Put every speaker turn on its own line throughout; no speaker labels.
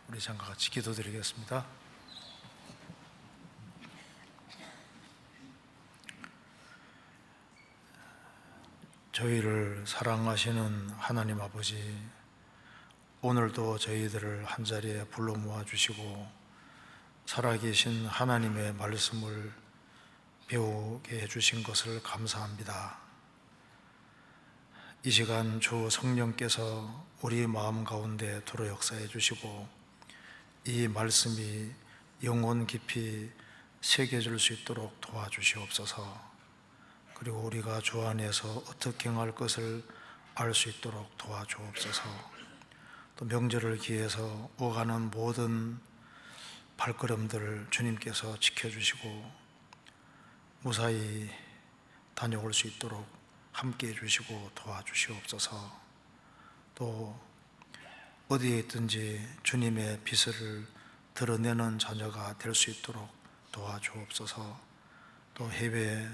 우리 장과 같이 기도드리겠습니다. 저희를 사랑하시는 하나님 아버지, 오늘도 저희들을 한자리에 불러 모아주시고 살아계신 하나님의 말씀을 배우게 해주신 것을 감사합니다. 이 시간 주 성령께서 우리 마음 가운데 들어 역사해 주시고 이 말씀이 영혼 깊이 새겨질 수 있도록 도와주시옵소서. 그리고 우리가 주 안에서 어떻게 행할 것을 알 수 있도록 도와주옵소서. 또 명절을 기해서 오가는 모든 발걸음들을 주님께서 지켜주시고 무사히 다녀올 수 있도록 함께해 주시고 도와주시옵소서. 또 어디에 있든지 주님의 빛을 드러내는 자녀가 될 수 있도록 도와주옵소서. 또 해외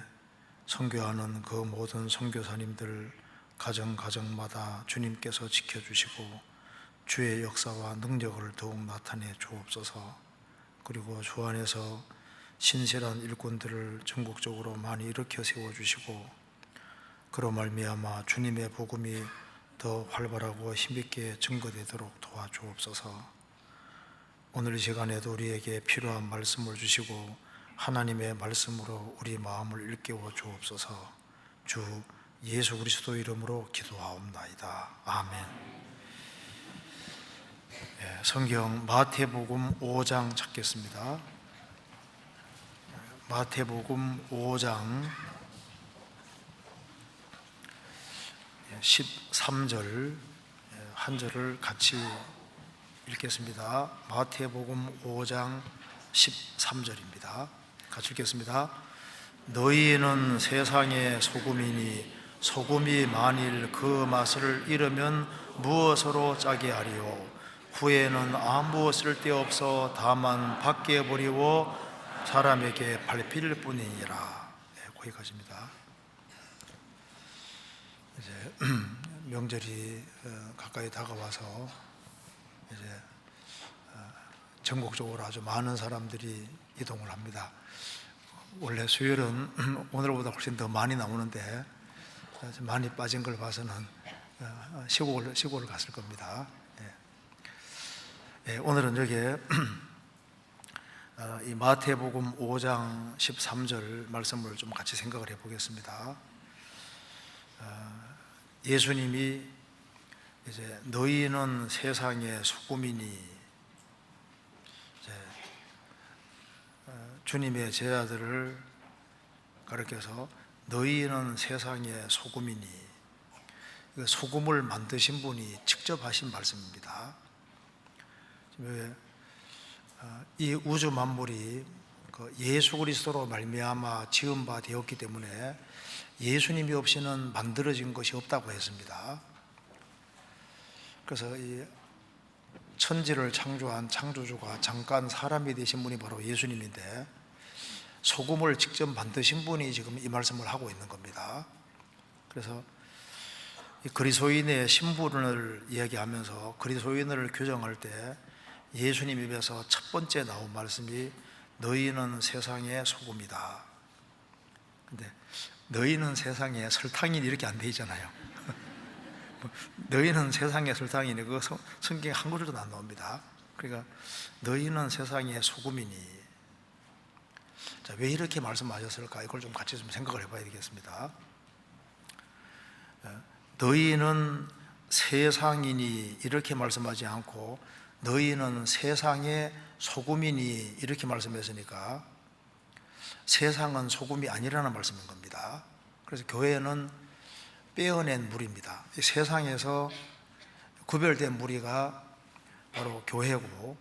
선교하는 그 모든 선교사님들 가정마다 주님께서 지켜주시고 주의 역사와 능력을 더욱 나타내 주옵소서. 그리고 주 안에서 신실한 일꾼들을 전국적으로 많이 일으켜 세워주시고 그로 말미암아 주님의 복음이 더 활발하고 힘있게 증거되도록 도와주옵소서. 오늘 이 시간에도 우리에게 필요한 말씀을 주시고 하나님의 말씀으로 우리 마음을 일깨워 주옵소서. 주 예수 그리스도 이름으로 기도하옵나이다. 아멘. 성경 마태복음 5장 찾겠습니다. 마태복음 5장 13절 한 절을 같이 읽겠습니다. 마태복음 5장 13절입니다. 같이 읽겠습니다. 너희는 세상의 소금이니 소금이 만일 그 맛을 잃으면 무엇으로 짜게 하리요? 후에는 아무 쓸데없어 다만 밖에 버리고 사람에게 밟힐 뿐이니라. 거기까지입니다. 이제 명절이 가까이 다가와서 이제 전국적으로 아주 많은 사람들이 이동을 합니다. 원래 수요일은 오늘보다 훨씬 더 많이 나오는데 많이 빠진 걸 봐서는 시골을 갔을 겁니다. 오늘은 여기에 이 마태복음 5장 13절 말씀을 좀 같이 생각을 해보겠습니다. 예수님이 이제 너희는 세상의 소금이니 주님의 제자들을 가르쳐서 너희는 세상의 소금이니, 소금을 만드신 분이 직접 하신 말씀입니다. 이 우주 만물이 예수 그리스도로 말미암아 지은 바 되었기 때문에 예수님이 없이는 만들어진 것이 없다고 했습니다. 그래서 이 천지를 창조한 창조주가 잠깐 사람이 되신 분이 바로 예수님인데 소금을 직접 만드신 분이 지금 이 말씀을 하고 있는 겁니다. 그래서 이 그리스도인의 신분을 이야기하면서 그리스도인을 규정할 때 예수님 입에서 첫 번째 나온 말씀이 너희는 세상의 소금이다. 근데 너희는 세상의 설탕이 이렇게 안 돼 있잖아요. 너희는 세상의 설탕이니 그 성경에 한 구절도 안 나옵니다. 그러니까 너희는 세상의 소금이니. 자, 왜 이렇게 말씀하셨을까? 이걸 좀 같이 좀 생각을 해봐야 되겠습니다. 너희는 세상이니 이렇게 말씀하지 않고 너희는 세상의 소금이니 이렇게 말씀했으니까 세상은 소금이 아니라는 말씀인 겁니다. 그래서 교회는 빼어낸 무리입니다. 이 세상에서 구별된 무리가 바로 교회고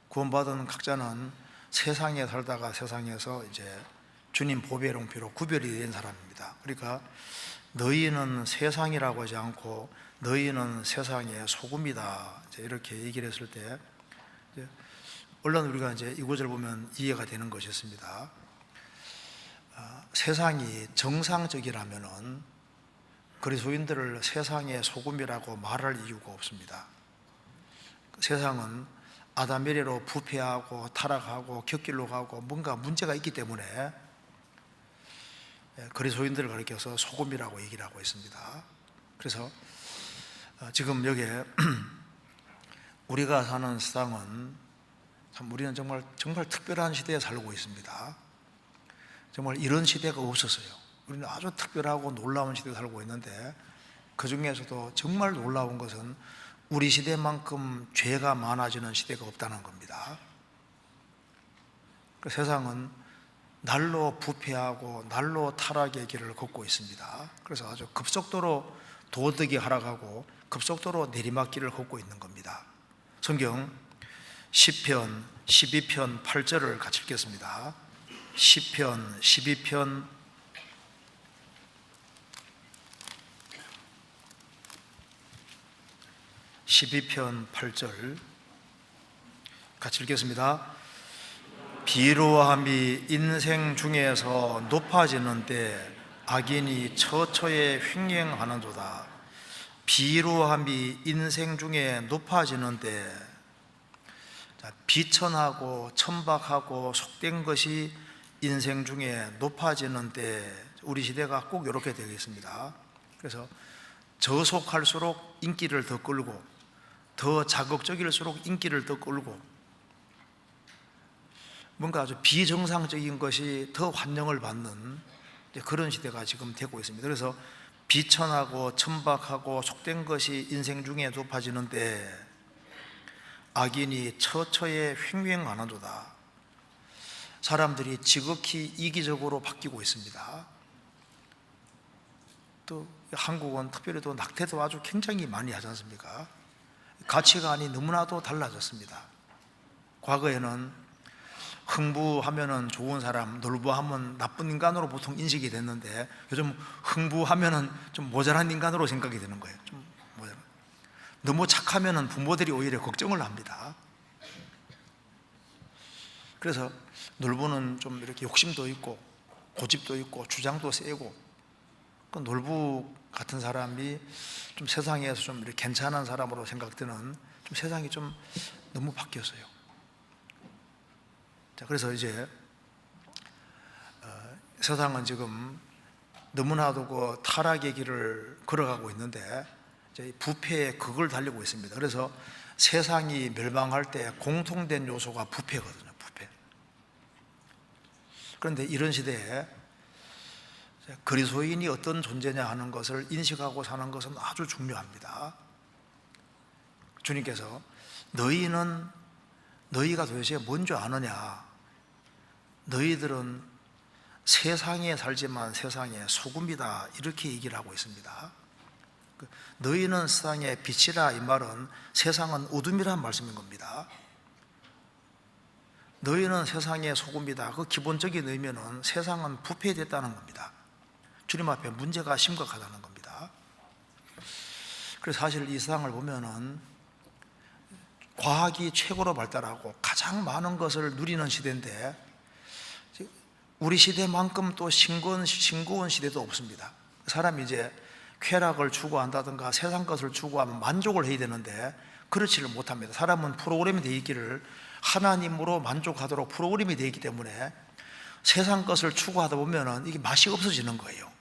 구원받은 각자는 세상에 살다가 세상에서 이제 주님 보배롱피로 구별이 된 사람입니다. 그러니까 너희는 세상이라고 하지 않고 너희는 세상의 소금이다 이렇게 얘기를 했을 때 물론 우리가 이제 이 구절 보면 이해가 되는 것이 있습니다. 세상이 정상적이라면은 그리스도인들을 세상의 소금이라고 말할 이유가 없습니다. 세상은 아담미래로 부패하고 타락하고 곁길로 가고 뭔가 문제가 있기 때문에 그리스도인들을 가리켜서 소금이라고 얘기를 하고 있습니다. 그래서 지금 여기에 우리가 사는 세상은 참 우리는 정말 특별한 시대에 살고 있습니다. 정말 이런 시대가 없었어요. 우리는 아주 특별하고 놀라운 시대에 살고 있는데 그 중에서도 정말 놀라운 것은 우리 시대만큼 죄가 많아지는 시대가 없다는 겁니다. 그 세상은 날로 부패하고 날로 타락의 길을 걷고 있습니다. 그래서 아주 급속도로 도덕이 하락하고 급속도로 내리막길을 걷고 있는 겁니다. 성경 시편 12편 8절을 같이 읽겠습니다. 시편 12편 8절 같이 읽겠습니다. 비루함이 인생 중에서 높아지는 때 악인이 처처에 횡행하는도다. 비루함이 인생 중에 높아지는 때 비천하고 천박하고 속된 것이 인생 중에 높아지는 때 우리 시대가 꼭 이렇게 되겠습니다. 그래서 저속할수록 인기를 더 끌고 더 자극적일수록 인기를 더 끌고 뭔가 아주 비정상적인 것이 더 환영을 받는 그런 시대가 지금 되고 있습니다. 그래서 비천하고 천박하고 속된 것이 인생 중에 높아지는데 악인이 처처에 횡행하는도다. 사람들이 지극히 이기적으로 바뀌고 있습니다. 또 한국은 특별히 또 낙태도 아주 굉장히 많이 하지 않습니까? 가치관이 너무나도 달라졌습니다. 과거에는 흥부하면은 좋은 사람, 놀부하면 나쁜 인간으로 보통 인식이 됐는데 요즘 흥부하면은 좀 모자란 인간으로 생각이 되는 거예요. 좀 모자란. 너무 착하면은 부모들이 오히려 걱정을 합니다. 그래서 놀부는 좀 이렇게 욕심도 있고 고집도 있고 주장도 세고, 그 놀부 같은 사람이 좀 세상에서 좀 이렇게 괜찮은 사람으로 생각되는, 좀 세상이 좀 너무 바뀌었어요. 자, 그래서 이제 세상은 지금 너무나도 그 타락의 길을 걸어가고 있는데 이제 부패의 극을 달리고 있습니다. 그래서 세상이 멸망할 때 공통된 요소가 부패거든요. 부패. 그런데 이런 시대에 그리스도인이 어떤 존재냐 하는 것을 인식하고 사는 것은 아주 중요합니다. 주님께서 너희가 도대체 뭔 줄 아느냐? 너희들은 세상에 살지만 세상의 소금이다, 이렇게 얘기를 하고 있습니다. 너희는 세상의 빛이라, 이 말은 세상은 어둠이라는 말씀인 겁니다. 너희는 세상의 소금이다, 그 기본적인 의미는 세상은 부패됐다는 겁니다. 주님 앞에 문제가 심각하다는 겁니다. 그래서 사실 이 세상을 보면은 과학이 최고로 발달하고 가장 많은 것을 누리는 시대인데 우리 시대만큼 또 싱거운 시대도 없습니다. 사람이 이제 쾌락을 추구한다든가 세상 것을 추구하면 만족을 해야 되는데 그렇지를 못합니다. 사람은 프로그램이 되어 있기를, 하나님으로 만족하도록 프로그램이 되어 있기 때문에 세상 것을 추구하다 보면 이게 맛이 없어지는 거예요.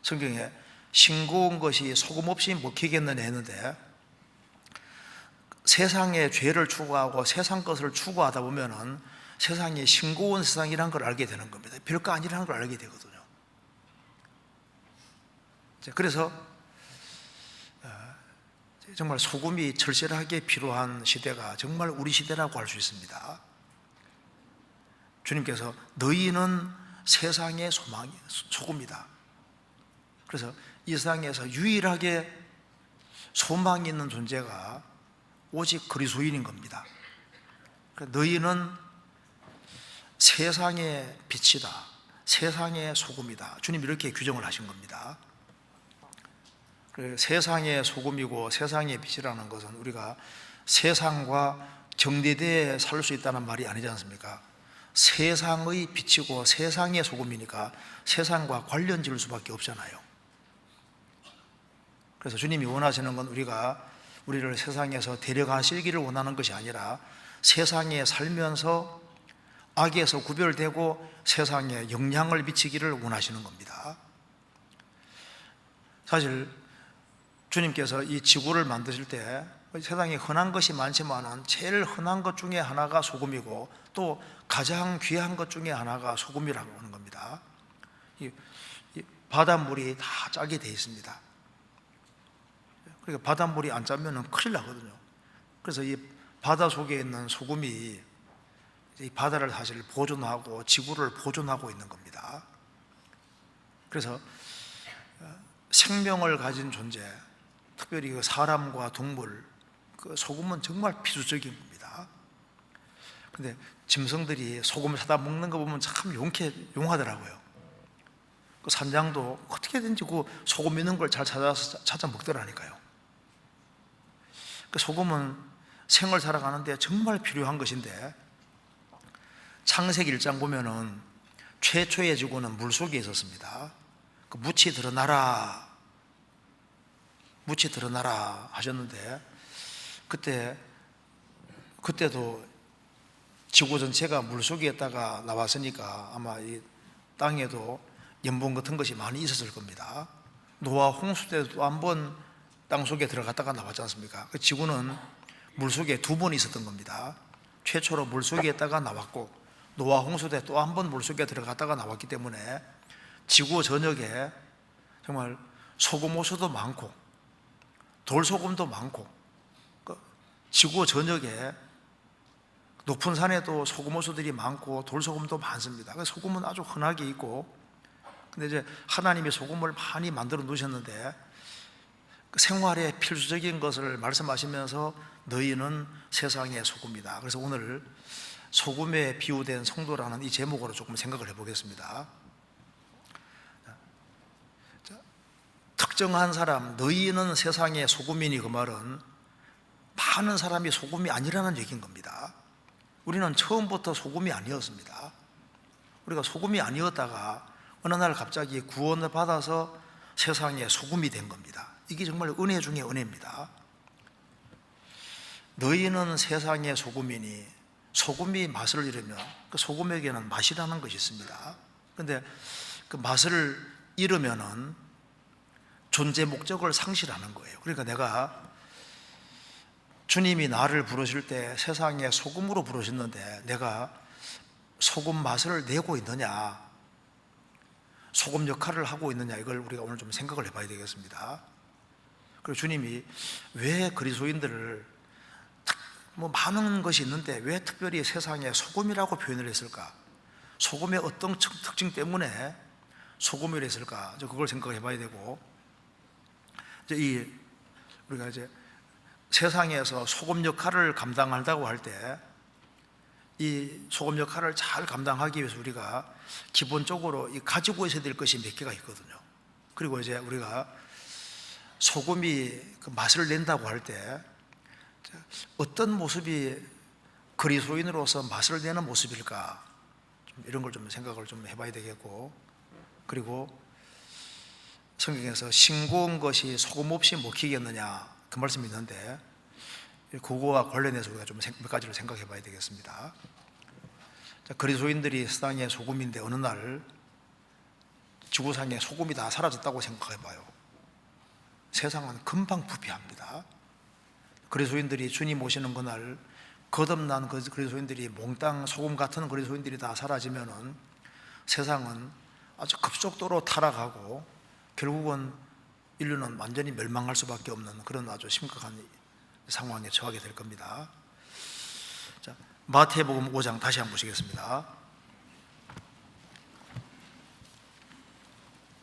성경에 싱거운 것이 소금 없이 먹히겠느냐 했는데, 세상의 죄를 추구하고 세상 것을 추구하다 보면은 세상이 싱거운 세상이라는 걸 알게 되는 겁니다. 별거 아니라는 걸 알게 되거든요. 그래서 정말 소금이 절실하게 필요한 시대가 정말 우리 시대라고 할 수 있습니다. 주님께서 너희는 세상의 소금이다. 그래서 이 세상에서 유일하게 소망이 있는 존재가 오직 그리스도인인 겁니다. 너희는 세상의 빛이다, 세상의 소금이다. 주님 이렇게 규정을 하신 겁니다. 세상의 소금이고 세상의 빛이라는 것은 우리가 세상과 정제되어 살 수 있다는 말이 아니지 않습니까? 세상의 빛이고 세상의 소금이니까 세상과 관련 지을 수밖에 없잖아요. 그래서 주님이 원하시는 건 우리를 세상에서 데려가시기를 원하는 것이 아니라 세상에 살면서 악에서 구별되고 세상에 영향을 미치기를 원하시는 겁니다. 사실 주님께서 이 지구를 만드실 때 세상에 흔한 것이 많지만 제일 흔한 것 중에 하나가 소금이고 또 가장 귀한 것 중에 하나가 소금이라고 하는 겁니다. 이 바닷물이 다 짜게 되어 있습니다. 그러니까 바닷물이 안 짜면 큰일 나거든요. 그래서 이 바다 속에 있는 소금이 이 바다를 사실 보존하고 지구를 보존하고 있는 겁니다. 그래서 생명을 가진 존재, 특별히 그 사람과 동물, 그 소금은 정말 필수적인 겁니다. 근데 짐승들이 소금을 사다 먹는 거 보면 참 용하더라고요. 그 산장도 어떻게든지 그 소금 있는 걸 잘 찾아 먹더라니까요. 그 소금은 생을 살아가는데 정말 필요한 것인데, 창세기 1장 보면은 최초의 지구는 물 속에 있었습니다. 그 묻히 드러나라 하셨는데, 그때도 지구 전체가 물 속에 있다가 나왔으니까 아마 이 땅에도 염분 같은 것이 많이 있었을 겁니다. 노아 홍수 때도 한번 땅속에 들어갔다가 나왔지 않습니까? 그 지구는 물속에 2번 있었던 겁니다. 최초로 물속에 있다가 나왔고, 노아 홍수 때 또 한 번 물속에 들어갔다가 나왔기 때문에 지구 전역에 정말 소금호수도 많고 돌소금도 많고, 지구 전역에 높은 산에도 소금호수들이 많고 돌소금도 많습니다. 소금은 아주 흔하게 있고, 근데 이제 하나님이 소금을 많이 만들어 놓으셨는데 생활에 필수적인 것을 말씀하시면서 너희는 세상의 소금이다. 그래서 오늘 소금에 비유된 성도라는 이 제목으로 조금 생각을 해보겠습니다. 특정한 사람, 너희는 세상의 소금이니, 그 말은 많은 사람이 소금이 아니라는 얘기인 겁니다. 우리는 처음부터 소금이 아니었습니다. 우리가 소금이 아니었다가 어느 날 갑자기 구원을 받아서 세상의 소금이 된 겁니다. 이게 정말 은혜 중에 은혜입니다. 너희는 세상의 소금이니, 소금이 맛을 잃으면 그 소금에게는 맛이라는 것이 있습니다. 그런데 그 맛을 잃으면은 존재 목적을 상실하는 거예요. 그러니까 내가, 주님이 나를 부르실 때 세상에 소금으로 부르셨는데 내가 소금 맛을 내고 있느냐, 소금 역할을 하고 있느냐, 이걸 우리가 오늘 좀 생각을 해봐야 되겠습니다. 그리고 주님이 왜 그리스도인들을 많은 것이 있는데 왜 특별히 세상에 소금이라고 표현을 했을까? 소금의 어떤 특징 때문에 소금이라 했을까? 그걸 생각해 봐야 되고, 우리가 이제 세상에서 소금 역할을 감당한다고 할 때 이 소금 역할을 잘 감당하기 위해서 우리가 기본적으로 가지고 있어야 될 것이 몇 개가 있거든요. 그리고 이제 우리가 소금이 그 맛을 낸다고 할 때 어떤 모습이 그리스도인으로서 맛을 내는 모습일까, 이런 걸 좀 생각을 좀 해봐야 되겠고, 그리고 성경에서 싱거운 것이 소금 없이 먹히겠느냐, 그 말씀이 있는데 그거와 관련해서 우리가 좀 몇 가지를 생각해 봐야 되겠습니다. 그리스도인들이 세상의 소금인데 어느 날 지구상에 소금이 다 사라졌다고 생각해 봐요. 세상은 금방 부패합니다. 그리스도인들이 주님 오시는 그날 거듭난 그리스도인들이 몽땅 소금 같은 그리스도인들이 다 사라지면은 세상은 아주 급속도로 타락하고 결국은 인류는 완전히 멸망할 수밖에 없는 그런 아주 심각한 상황에 처하게 될 겁니다. 자, 마태복음 5장 다시 한번 보시겠습니다.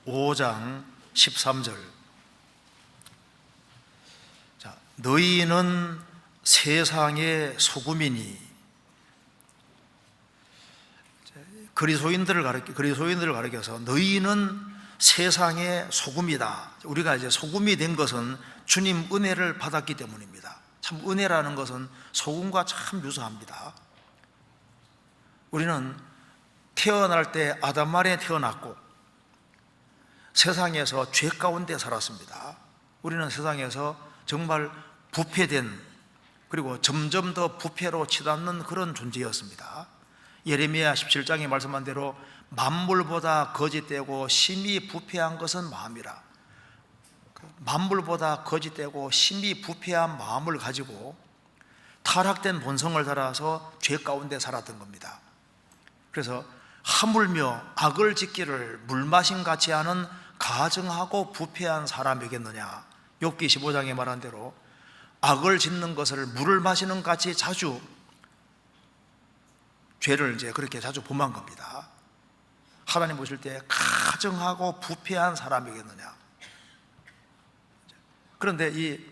5장 13절. 자, 너희는 세상의 소금이니, 그리스도인들을 가리켜서 너희는 세상의 소금이다. 우리가 이제 소금이 된 것은 주님 은혜를 받았기 때문입니다. 참 은혜라는 것은 소금과 참 유사합니다. 우리는 태어날 때 아담 아래에 태어났고 세상에서 죄 가운데 살았습니다. 우리는 세상에서 정말 부패된 그리고 점점 더 부패로 치닫는 그런 존재였습니다. 예레미야 17장에 말씀한 대로 만물보다 거짓되고 심히 부패한 것은 마음이라. 만물보다 거짓되고 심히 부패한 마음을 가지고 타락된 본성을 따라서 죄 가운데 살았던 겁니다. 그래서 하물며 악을 짓기를 물마심 같이 하는 가증하고 부패한 사람이겠느냐. 욥기 15장에 말한 대로 악을 짓는 것을 물을 마시는 같이 자주 죄를 그렇게 자주 범한 겁니다. 하나님 보실 때 가증하고 부패한 사람이겠느냐. 그런데 이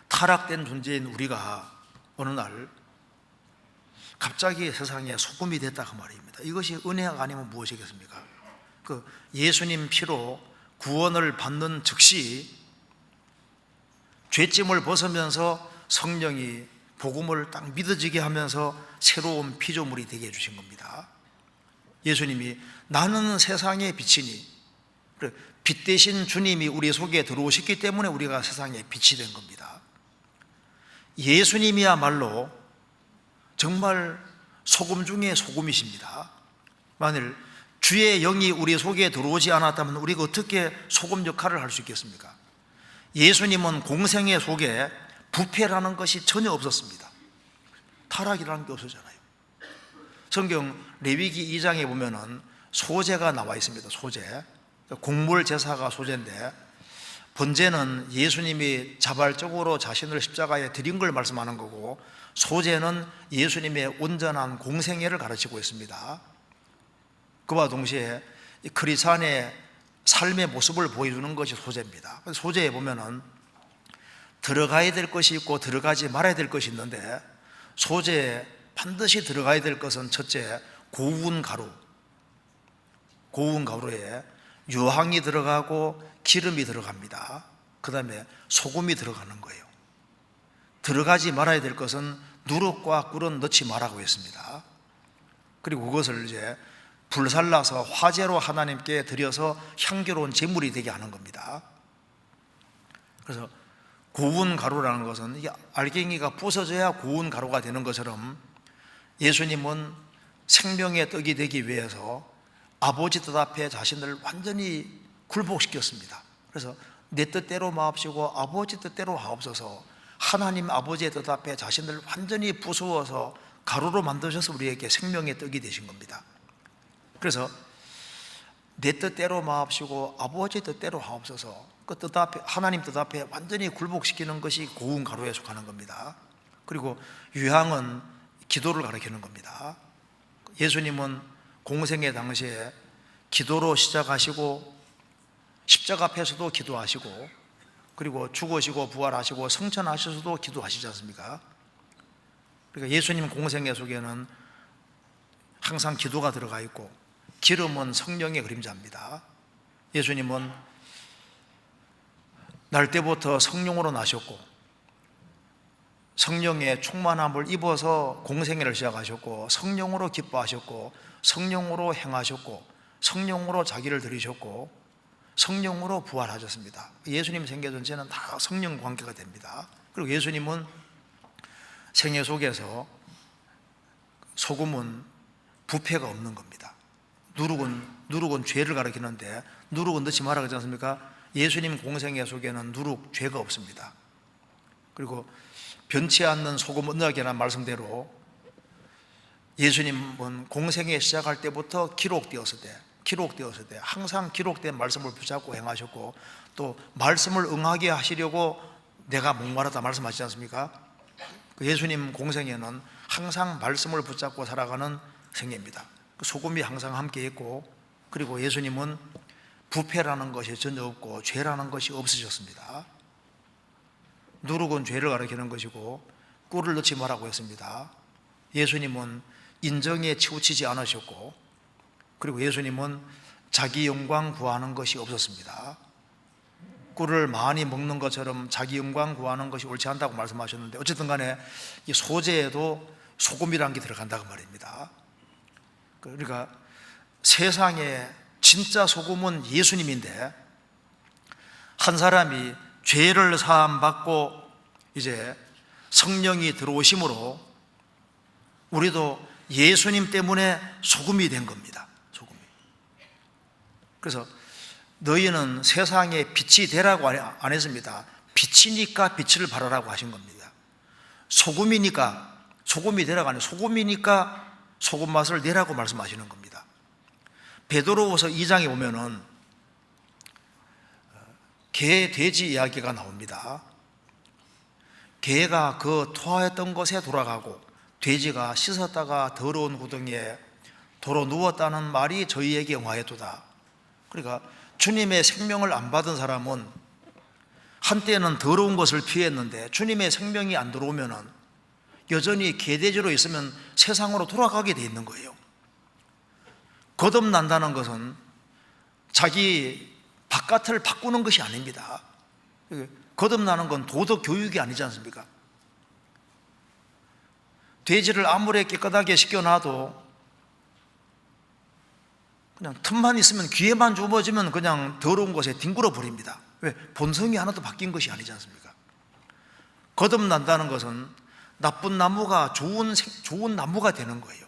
타락된 존재인 우리가 어느 날 갑자기 세상에 소금이 됐다 그 말입니다. 이것이 은혜가 아니면 무엇이겠습니까? 그 예수님 피로 구원을 받는 즉시 죄짐을 벗으면서 성령이 복음을 딱 믿어지게 하면서 새로운 피조물이 되게 해주신 겁니다. 예수님이 나는 세상의 빛이니, 빛 대신 주님이 우리 속에 들어오셨기 때문에 우리가 세상의 빛이 된 겁니다. 예수님이야말로 정말 소금 중에 소금이십니다. 만일 주의 영이 우리 속에 들어오지 않았다면 우리가 어떻게 소금 역할을 할 수 있겠습니까? 예수님은 공생애 속에 부패라는 것이 전혀 없었습니다. 타락이라는 게 없었잖아요. 성경 레위기 2장에 보면은 소제가 나와 있습니다. 소제, 곡물 제사가 소제인데, 번제는 예수님이 자발적으로 자신을 십자가에 드린 걸 말씀하는 거고, 소제는 예수님의 온전한 공생애를 가르치고 있습니다. 그와 동시에 크리스찬의 삶의 모습을 보여주는 것이 소제입니다. 소제에 보면은 들어가야 될 것이 있고 들어가지 말아야 될 것이 있는데, 소제에 반드시 들어가야 될 것은 첫째, 고운 가루. 고운 가루에 유황이 들어가고 기름이 들어갑니다. 그 다음에 소금이 들어가는 거예요. 들어가지 말아야 될 것은 누룩과 꿀은 넣지 말라고 했습니다. 그리고 그것을 불살라서 화제로 하나님께 드려서 향기로운 제물이 되게 하는 겁니다. 그래서 고운 가루라는 것은 이게 알갱이가 부서져야 고운 가루가 되는 것처럼, 예수님은 생명의 떡이 되기 위해서 아버지 뜻 앞에 자신을 완전히 굴복시켰습니다. 그래서 내 뜻대로 마옵시고 아버지 뜻대로 하옵소서, 하나님 아버지의 뜻 앞에 자신을 완전히 부수어서 가루로 만드셔서 우리에게 생명의 떡이 되신 겁니다. 그래서 내 뜻대로 마옵시고 아버지 뜻대로 하옵소서, 그 뜻 앞에, 하나님 뜻 앞에 완전히 굴복시키는 것이 고운 가루에 속하는 겁니다. 그리고 유향은 기도를 가리키는 겁니다. 예수님은 공생애 당시에 기도로 시작하시고 십자가 앞에서도 기도하시고, 그리고 죽으시고 부활하시고 성천하셔서도 기도하시지 않습니까? 그러니까 예수님 공생애 속에는 항상 기도가 들어가 있고, 기름은 성령의 그림자입니다. 예수님은 날 때부터 성령으로 나셨고 성령의 충만함을 입어서 공생애를 시작하셨고, 성령으로 기뻐하셨고, 성령으로 행하셨고, 성령으로 자기를 드리셨고, 성령으로 부활하셨습니다. 예수님 생애 전체는 다 성령 관계가 됩니다. 그리고 예수님은 생애 속에서 소금은 부패가 없는 겁니다. 누룩은 죄를 가리키는데 누룩은 넣지 마라 그러지 않습니까? 예수님 공생애 속에는 누룩, 죄가 없습니다. 그리고 변치 않는 소금 언약이라는 말씀대로 예수님은 공생애 시작할 때부터 기록되었을 때 항상 기록된 말씀을 붙잡고 행하셨고, 또 말씀을 응하게 하시려고 내가 목마르다 말씀하시지 않습니까? 예수님 공생애는 항상 말씀을 붙잡고 살아가는 생애입니다. 소금이 항상 함께 있고, 그리고 예수님은 부패라는 것이 전혀 없고 죄라는 것이 없으셨습니다. 누룩은 죄를 가리키는 것이고 꿀을 넣지 말라고 했습니다. 예수님은 인정에 치우치지 않으셨고, 그리고 예수님은 자기 영광 구하는 것이 없었습니다. 꿀을 많이 먹는 것처럼 자기 영광 구하는 것이 옳지 않다고 말씀하셨는데, 어쨌든 간에 이 소재에도 소금이라는 게 들어간다고 말입니다. 그러니까 세상에 진짜 소금은 예수님인데, 한 사람이 죄를 사함 받고 이제 성령이 들어오심으로 우리도 예수님 때문에 소금이 된 겁니다. 소금이. 그래서 너희는 세상에 빛이 되라고 안 했습니다. 빛이니까 빛을 발하라고 하신 겁니다. 소금이니까 소금이 되라고 하는, 소금이니까 소금 맛을 내라고 말씀하시는 겁니다. 베드로후서 2장에 보면은 개, 돼지 이야기가 나옵니다. 개가 그 토하였던 곳에 돌아가고 돼지가 씻었다가 더러운 구덩이에 도로 누웠다는 말이 저희에게 응하였도다. 그러니까 주님의 생명을 안 받은 사람은 한때는 더러운 것을 피했는데 주님의 생명이 안 들어오면은 여전히 개돼지로 있으면 세상으로 돌아가게 돼 있는 거예요. 거듭난다는 것은 자기 바깥을 바꾸는 것이 아닙니다. 거듭나는 건 도덕 교육이 아니지 않습니까? 돼지를 아무리 깨끗하게 씻겨놔도 그냥 틈만 있으면 귀에만 좁아지면 그냥 더러운 곳에 뒹굴어 버립니다. 왜? 본성이 하나도 바뀐 것이 아니지 않습니까? 거듭난다는 것은 나쁜 나무가 좋은 나무가 되는 거예요.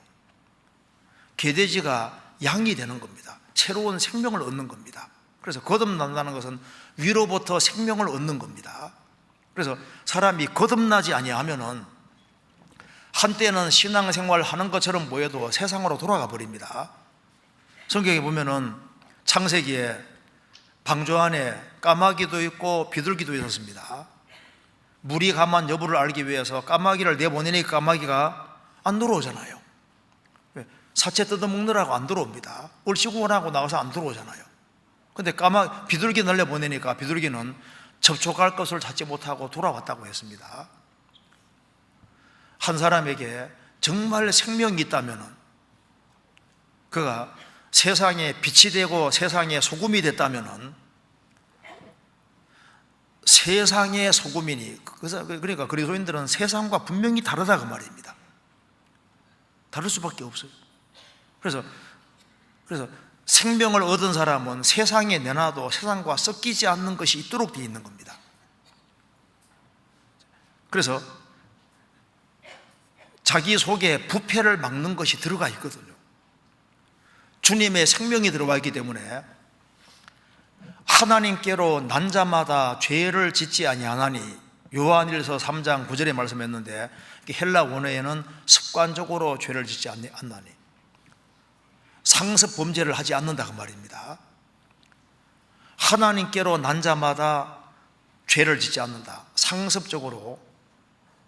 개돼지가 양이 되는 겁니다. 새로운 생명을 얻는 겁니다. 그래서 거듭난다는 것은 위로부터 생명을 얻는 겁니다. 그래서 사람이 거듭나지 아니하면은 한때는 신앙생활 하는 것처럼 보여도 세상으로 돌아가 버립니다. 성경에 보면은 창세기에 방주 안에 까마귀도 있고 비둘기도 있었습니다. 물이 감한 여부를 알기 위해서 까마귀를 내보내니까 까마귀가 안 들어오잖아요. 사체 뜯어먹느라고 안 들어옵니다. 얼씨구원하고 나가서 안 들어오잖아요. 근데 비둘기 날려보내니까 비둘기는 접촉할 것을 찾지 못하고 돌아왔다고 했습니다. 한 사람에게 정말 생명이 있다면 그가 세상에 빛이 되고 세상에 소금이 됐다면 세상의 소금이니, 그러니까 그리스도인들은 세상과 분명히 다르다 그 말입니다. 다를 수밖에 없어요. 그래서 생명을 얻은 사람은 세상에 내놔도 세상과 섞이지 않는 것이 있도록 되어 있는 겁니다. 그래서 자기 속에 부패를 막는 것이 들어가 있거든요. 주님의 생명이 들어와 있기 때문에 하나님께로 난 자마다 죄를 짓지 아니하나니, 요한일서 3장 9절에 말씀했는데 헬라 원어에는 습관적으로 죄를 짓지 않나니, 상습 범죄를 하지 않는다 그 말입니다. 하나님께로 난 자마다 죄를 짓지 않는다. 상습적으로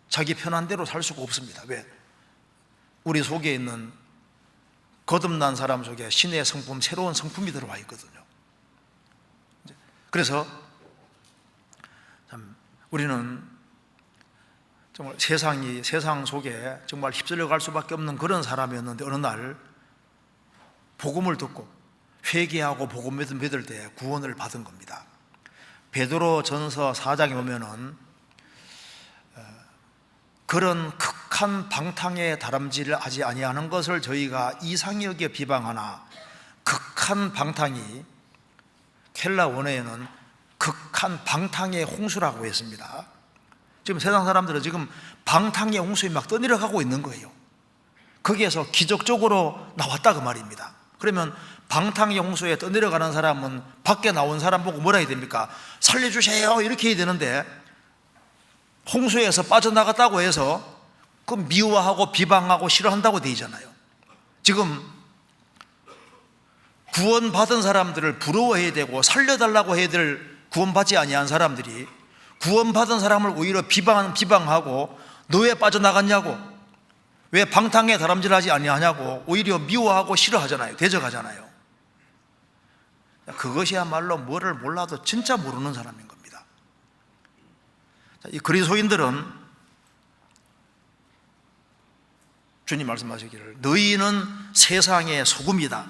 자기 편한 대로 살 수가 없습니다. 왜? 우리 속에 있는 거듭난 사람 속에 신의 성품, 새로운 성품이 들어와 있거든요. 그래서 참 우리는 정말 세상 속에 정말 휩쓸려 갈 수밖에 없는 그런 사람이었는데 어느 날 복음을 듣고 회개하고 복음 믿을 때 구원을 받은 겁니다. 베드로전서 4장에 보면은 그런 극한 방탕에 다람쥐를 하지 아니하는 것을 저희가 이상히 여겨 비방하나, 극한 방탕이 헬라 원어에는 극한 방탕의 홍수라고 했습니다. 지금 세상 사람들은 지금 방탕의 홍수에 막 떠내려가고 있는 거예요. 거기에서 기적적으로 나왔다 그 말입니다. 그러면 방탕의 홍수에 떠내려가는 사람은 밖에 나온 사람 보고 뭐라 해야 됩니까? 살려주세요 이렇게 해야 되는데, 홍수에서 빠져나갔다고 해서 그 미워하고 비방하고 싫어한다고 되어 있잖아요. 지금 구원받은 사람들을 부러워해야 되고 살려달라고 해야 될 구원받지 아니한 사람들이 구원받은 사람을 오히려 비방하고 너 왜 빠져나갔냐고, 왜 방탕에 다람질하지 아니하냐고 오히려 미워하고 싫어하잖아요. 대적하잖아요. 그것이야말로 뭐를 몰라도 진짜 모르는 사람인 겁니다. 이 그리스도인들은 주님 말씀하시기를 너희는 세상의 소금이다.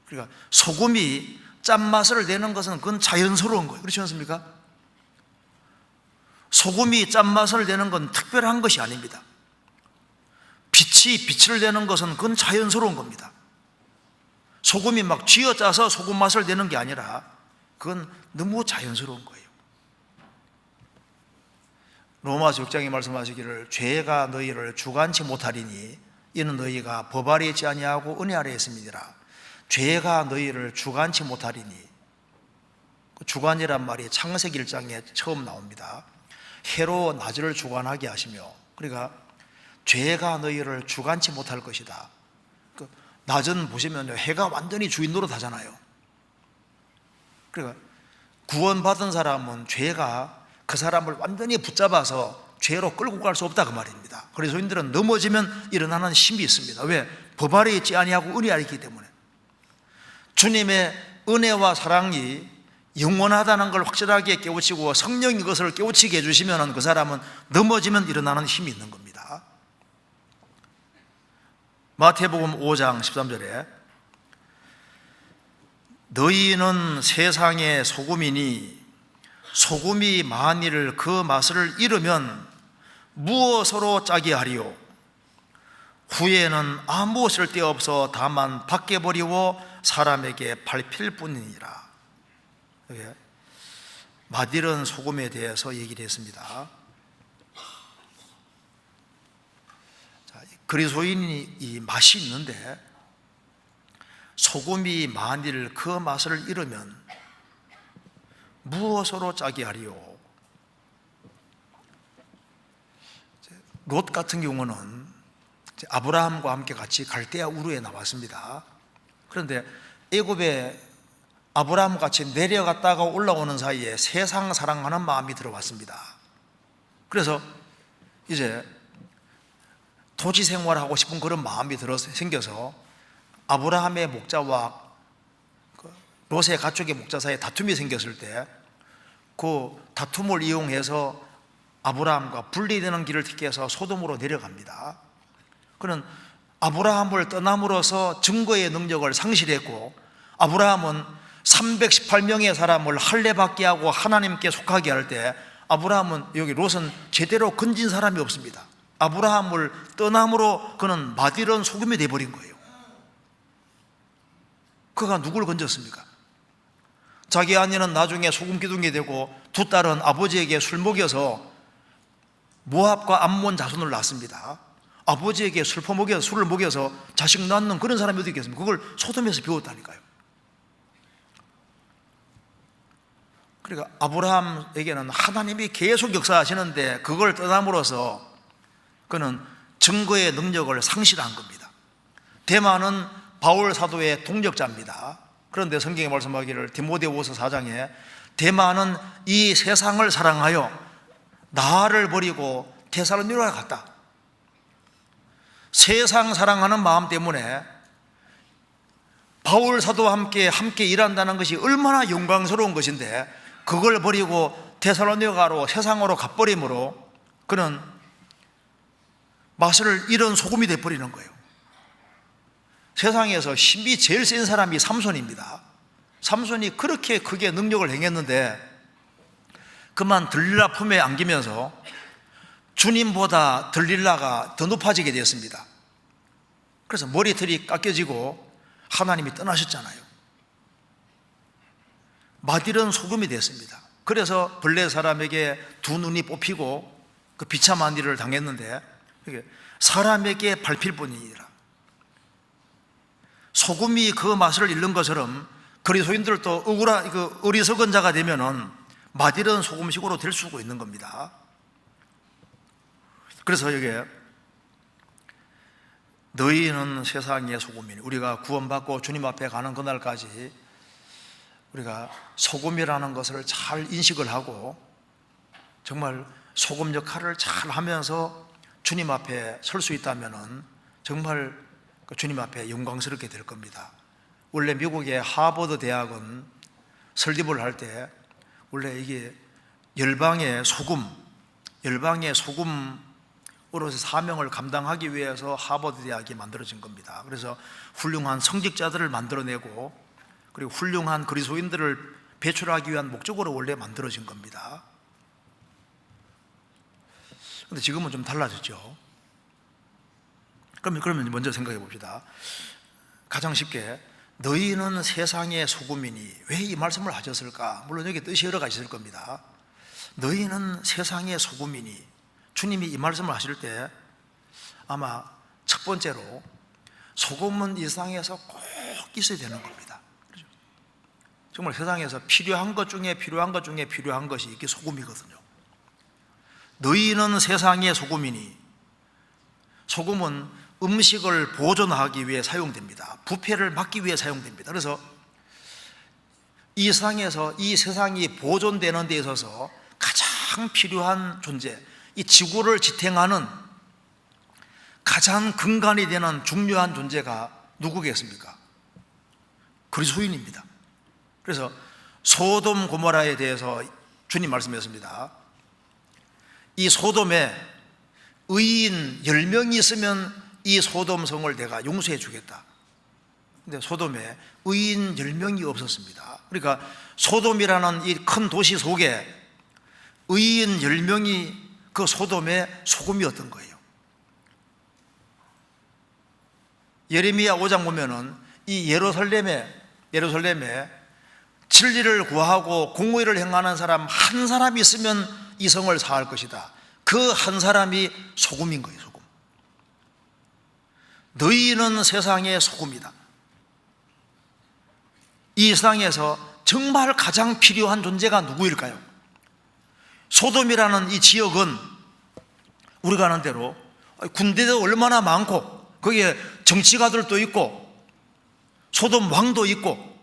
그러니까 소금이 짠맛을 내는 것은 그건 자연스러운 거예요. 그렇지 않습니까? 소금이 짠맛을 내는 건 특별한 것이 아닙니다. 빛이 빛을 내는 것은 그건 자연스러운 겁니다. 소금이 막 쥐어짜서 소금 맛을 내는 게 아니라 그건 너무 자연스러운 거예요. 로마서 6장에 말씀하시기를 죄가 너희를 주관치 못하리니 이는 너희가 법 아래에 있지 아니하고 은혜 아래에 있음이니라. 죄가 너희를 주관치 못하리니, 주관이란 말이 창세기 1장에 처음 나옵니다. 해로 낮을 주관하게 하시며, 그러니까 죄가 너희를 주관치 못할 것이다. 낮은 보시면 해가 완전히 주인 노릇하잖아요. 그러니까 구원받은 사람은 죄가 그 사람을 완전히 붙잡아서 죄로 끌고 갈 수 없다 그 말입니다. 그리스도인들은 넘어지면 일어나는 힘이 있습니다. 왜? 법 아래에 있지 아니하고 은혜 아래에 있기 때문에. 주님의 은혜와 사랑이 영원하다는 걸 확실하게 깨우치고 성령이 그것을 깨우치게 해주시면 그 사람은 넘어지면 일어나는 힘이 있는 겁니다. 마태복음 5장 13절에 너희는 세상의 소금이니 소금이 만일 그 맛을 잃으면 무엇으로 짜게 하리요? 후에는 아무 쓸데없어 다만 밖에 버리고 사람에게 밟힐 뿐이니라. 맛 잃은 소금에 대해서 얘기를 했습니다. 그리스도인이 이 맛이 있는데 소금이 만일 그 맛을 잃으면 무엇으로 짜게 하리요? 롯 같은 경우는 아브라함과 함께 같이 갈대아 우르에 나왔습니다. 그런데 애굽에 아브라함 같이 내려갔다가 올라오는 사이에 세상 사랑하는 마음이 들어왔습니다. 그래서 이제 토지 생활하고 싶은 그런 마음이 생겨서 아브라함의 목자와 롯의 가축의 목자 사이에 다툼이 생겼을 때 그 다툼을 이용해서 아브라함과 분리되는 길을 택해서 소돔으로 내려갑니다. 그는 아브라함을 떠남으로써 증거의 능력을 상실했고, 아브라함은 318명의 사람을 할례받게 하고 하나님께 속하게 할 때 아브라함은, 여기 롯은 제대로 건진 사람이 없습니다. 아브라함을 떠남으로 그는 맛 잃은 소금이 되어버린 거예요. 그가 누굴 건졌습니까? 자기 아내는 나중에 소금 기둥이 되고 두 딸은 아버지에게 술 먹여서 모압과 암몬 자손을 낳습니다. 아버지에게 술을 먹여서 자식 낳는 그런 사람이 어디 있겠습니까? 그걸 소돔에서 배웠다니까요. 그러니까 아브라함에게는 하나님이 계속 역사하시는데 그걸 떠남으로써 그는 증거의 능력을 상실한 겁니다. 데마는 바울 사도의 동력자입니다. 그런데 성경에 말씀하기를 디모데후서 4장에 데마는 이 세상을 사랑하여 나를 버리고 데살로니가로 갔다. 세상 사랑하는 마음 때문에 바울 사도와 함께 일한다는 것이 얼마나 영광스러운 것인데 그걸 버리고 데살로니가로 세상으로 가버림으로 그는 맛을 잃은 소금이 되어버리는 거예요. 세상에서 힘이 제일 센 사람이 삼손입니다. 삼손이 그렇게 크게 능력을 행했는데 그만 들릴라 품에 안기면서 주님보다 들릴라가 더 높아지게 되었습니다. 그래서 머리털이 깎여지고 하나님이 떠나셨잖아요. 맛 잃은 소금이 됐습니다. 그래서 블레 사람에게 두 눈이 뽑히고 그 비참한 일을 당했는데 사람에게 밟힐 뿐이니라. 소금이 그 맛을 잃는 것처럼 그리스도인들도 어리석은 자가 되면은 맛 잃은 소금식으로 될 수가 있는 겁니다. 그래서 이게 너희는 세상의 소금이니, 우리가 구원받고 주님 앞에 가는 그날까지 우리가 소금이라는 것을 잘 인식을 하고 정말 소금 역할을 잘 하면서 주님 앞에 설 수 있다면은 정말 주님 앞에 영광스럽게 될 겁니다. 원래 미국의 하버드 대학은 설립을 할 때 원래 이게 열방의 소금으로서 사명을 감당하기 위해서 하버드 대학이 만들어진 겁니다. 그래서 훌륭한 성직자들을 만들어내고 그리고 훌륭한 그리스도인들을 배출하기 위한 목적으로 원래 만들어진 겁니다. 그런데 지금은 좀 달라졌죠. 그러면 먼저 생각해 봅시다. 가장 쉽게 너희는 세상의 소금이니, 왜 이 말씀을 하셨을까? 물론 여기 뜻이 여러 가지 있을 겁니다. 너희는 세상의 소금이니, 주님이 이 말씀을 하실 때 아마 첫 번째로 소금은 이 세상에서 꼭 있어야 되는 겁니다. 그렇죠? 정말 세상에서 필요한 것 중에 필요한 것 중에 필요한 것이 이게 소금이거든요. 너희는 세상의 소금이니, 소금은 음식을 보존하기 위해 사용됩니다. 부패를 막기 위해 사용됩니다. 그래서 이 세상에서 이 세상이 보존되는 데 있어서 가장 필요한 존재, 이 지구를 지탱하는 가장 근간이 되는 중요한 존재가 누구겠습니까? 그리스도인입니다. 그래서 소돔 고모라에 대해서 주님 말씀했습니다. 이 소돔에 의인 10명이 있으면 이 소돔 성을 내가 용서해 주겠다. 근데 소돔에 의인 10명이 없었습니다. 그러니까 소돔이라는 이 큰 도시 속에 의인 10명이 그 소돔의 소금이었던 거예요. 예레미야 5장 보면은 이 예루살렘에 진리를 구하고 공의를 행하는 사람 한 사람이 있으면 이 성을 사할 것이다. 그 한 사람이 소금인 거예요. 소금. 너희는 세상의 소금이다. 이 세상에서 정말 가장 필요한 존재가 누구일까요? 소돔이라는 이 지역은 우리가 아는 대로 군대도 얼마나 많고 거기에 정치가들도 있고 소돔 왕도 있고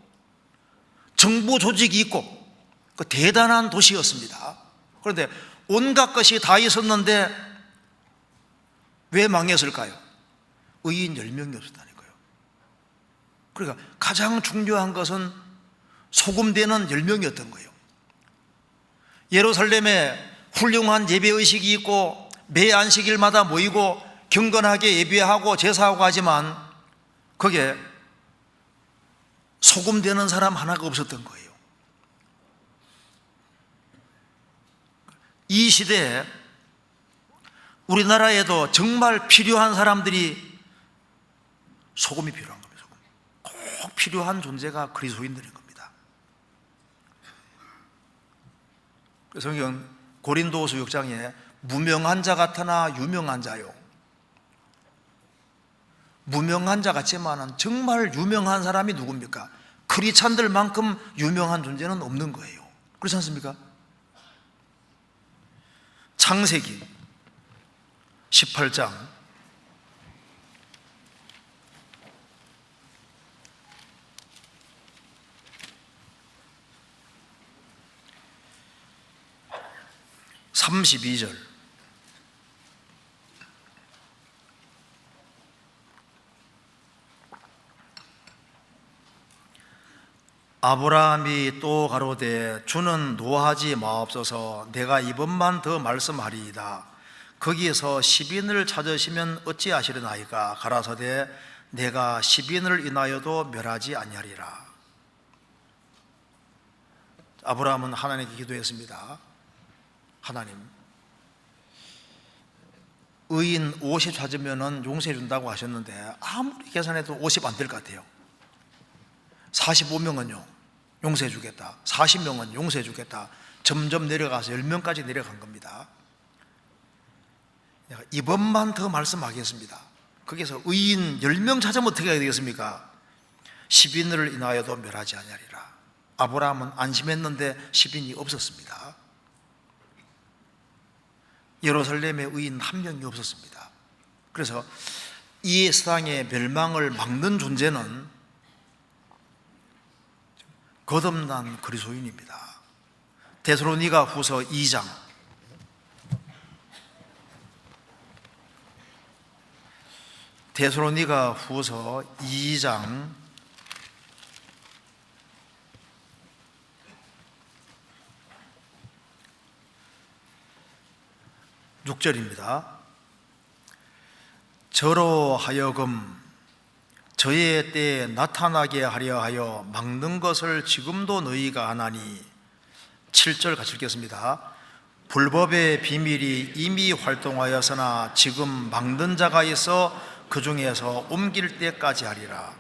정부 조직이 있고 그 대단한 도시였습니다. 그런데 온갖 것이 다 있었는데 왜 망했을까요? 의인 10명이 없었다는 거예요. 그러니까 가장 중요한 것은 소금되는 10명이었던 거예요. 예루살렘에 훌륭한 예배의식이 있고 매 안식일마다 모이고 경건하게 예배하고 제사하고 하지만 거기에 소금되는 사람 하나가 없었던 거예요. 이 시대에 우리나라에도 정말 필요한 사람들이 소금이 필요한 겁니다. 소금. 꼭 필요한 존재가 그리스도인들인 겁니다. 성경 고린도후서 6장에 무명한 자 같으나 유명한 자요. 무명한 자 같지만은 정말 유명한 사람이 누굽니까? 크리스찬들만큼 유명한 존재는 없는 거예요. 그렇지 않습니까? 창세기 18장 32절 아브라함이 또 가로되 주는 노하지 마옵소서 내가 이번만 더 말씀하리이다. 거기에서 10인을 찾으시면 어찌하시려나이까 가라사대 내가 10인을 인하여도 멸하지 아니하리라. 아브라함은 하나님께 기도했습니다. 하나님, 의인 50 찾으면 용서해 준다고 하셨는데 아무리 계산해도 50 안 될 것 같아요. 45명은요 용서해 주겠다, 40명은 용서해 주겠다. 점점 내려가서 10명까지 내려간 겁니다. 내가 이번만 더 말씀하겠습니다. 거기서 의인 10명 찾으면 어떻게 해야 되겠습니까? 10인을 인하여도 멸하지 아니하리라. 아브라함은 안심했는데 10인이 없었습니다. 예루살렘에 의인 한 명이 없었습니다. 그래서 이 세상의 멸망을 막는 존재는 거듭난 그리스도인입니다. 데살로니가 후서 2장 데살로니가 후서 2장 6절입니다. 저로 하여금 저의 때에 나타나게 하려 하여 막는 것을 지금도 너희가 하나니. 7절 같이 읽겠습니다. 불법의 비밀이 이미 활동하였으나 지금 막는 자가 있어 그 중에서 옮길 때까지 하리라.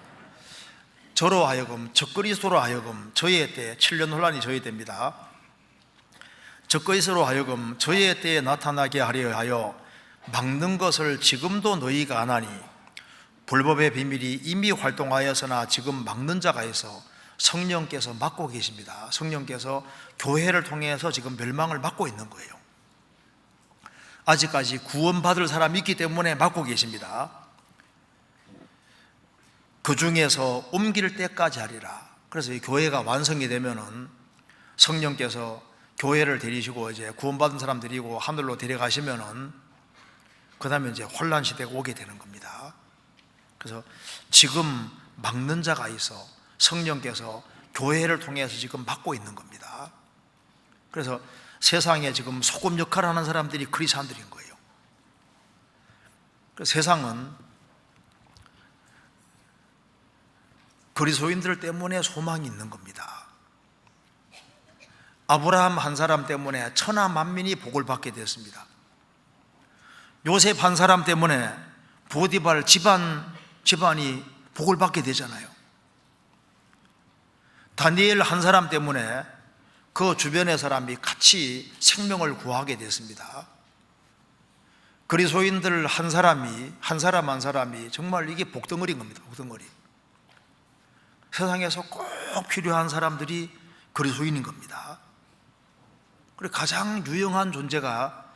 저로 하여금, 적그리스도로 하여금 저의 때 7년 혼란이 저의 때입니다. 적그리스도로 하여금 저의 때에 나타나게 하려 하여 막는 것을 지금도 너희가 안 하니 불법의 비밀이 이미 활동하였으나 지금 막는 자가 있어 성령께서 막고 계십니다. 성령께서 교회를 통해서 지금 멸망을 막고 있는 거예요. 아직까지 구원받을 사람이 있기 때문에 막고 계십니다. 그 중에서 옮길 때까지 하리라. 그래서 이 교회가 완성이 되면은 성령께서 교회를 데리시고 이제 구원받은 사람 데리고 하늘로 데려가시면은 그 다음에 이제 혼란 시대가 오게 되는 겁니다. 그래서 지금 막는 자가 있어 성령께서 교회를 통해서 지금 막고 있는 겁니다. 그래서 세상에 지금 소금 역할을 하는 사람들이 그리스도인들인 거예요. 세상은 그리스도인들 때문에 소망이 있는 겁니다. 아브라함 한 사람 때문에 천하 만민이 복을 받게 됐습니다. 요셉 한 사람 때문에 보디발 집안이 복을 받게 되잖아요. 다니엘 한 사람 때문에 그 주변의 사람이 같이 생명을 구하게 됐습니다. 그리스도인들 한 사람이 정말 이게 복덩어리인 겁니다. 복덩어리. 세상에서 꼭 필요한 사람들이 그리스도인인 겁니다. 그리고 가장 유용한 존재가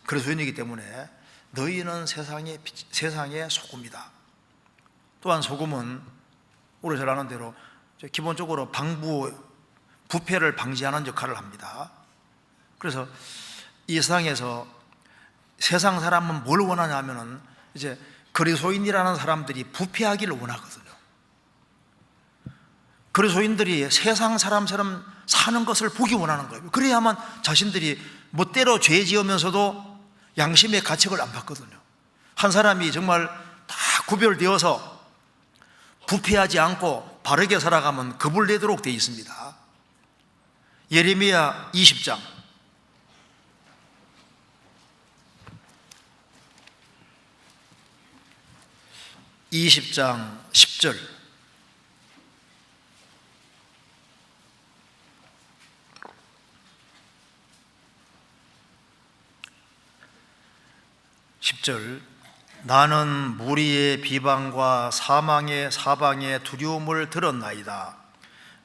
그리스도인이기 때문에 너희는 세상의 소금이다. 또한 소금은 우리 잘 아는 대로 기본적으로 부패를 방지하는 역할을 합니다. 그래서 이 세상에서 세상 사람은 뭘 원하냐 하면은 이제 그리스도인이라는 사람들이 부패하기를 원하거든요. 그리스도인들이 세상 사람처럼 사는 것을 보기 원하는 거예요. 그래야만 자신들이 멋대로 죄 지으면서도 양심의 가책을 안 받거든요. 한 사람이 정말 다 구별되어서 부패하지 않고 바르게 살아가면 겁을 내도록 되어 있습니다. 예레미야 20장 10절 10절 나는 무리의 비방과 사방의 두려움을 들었나이다.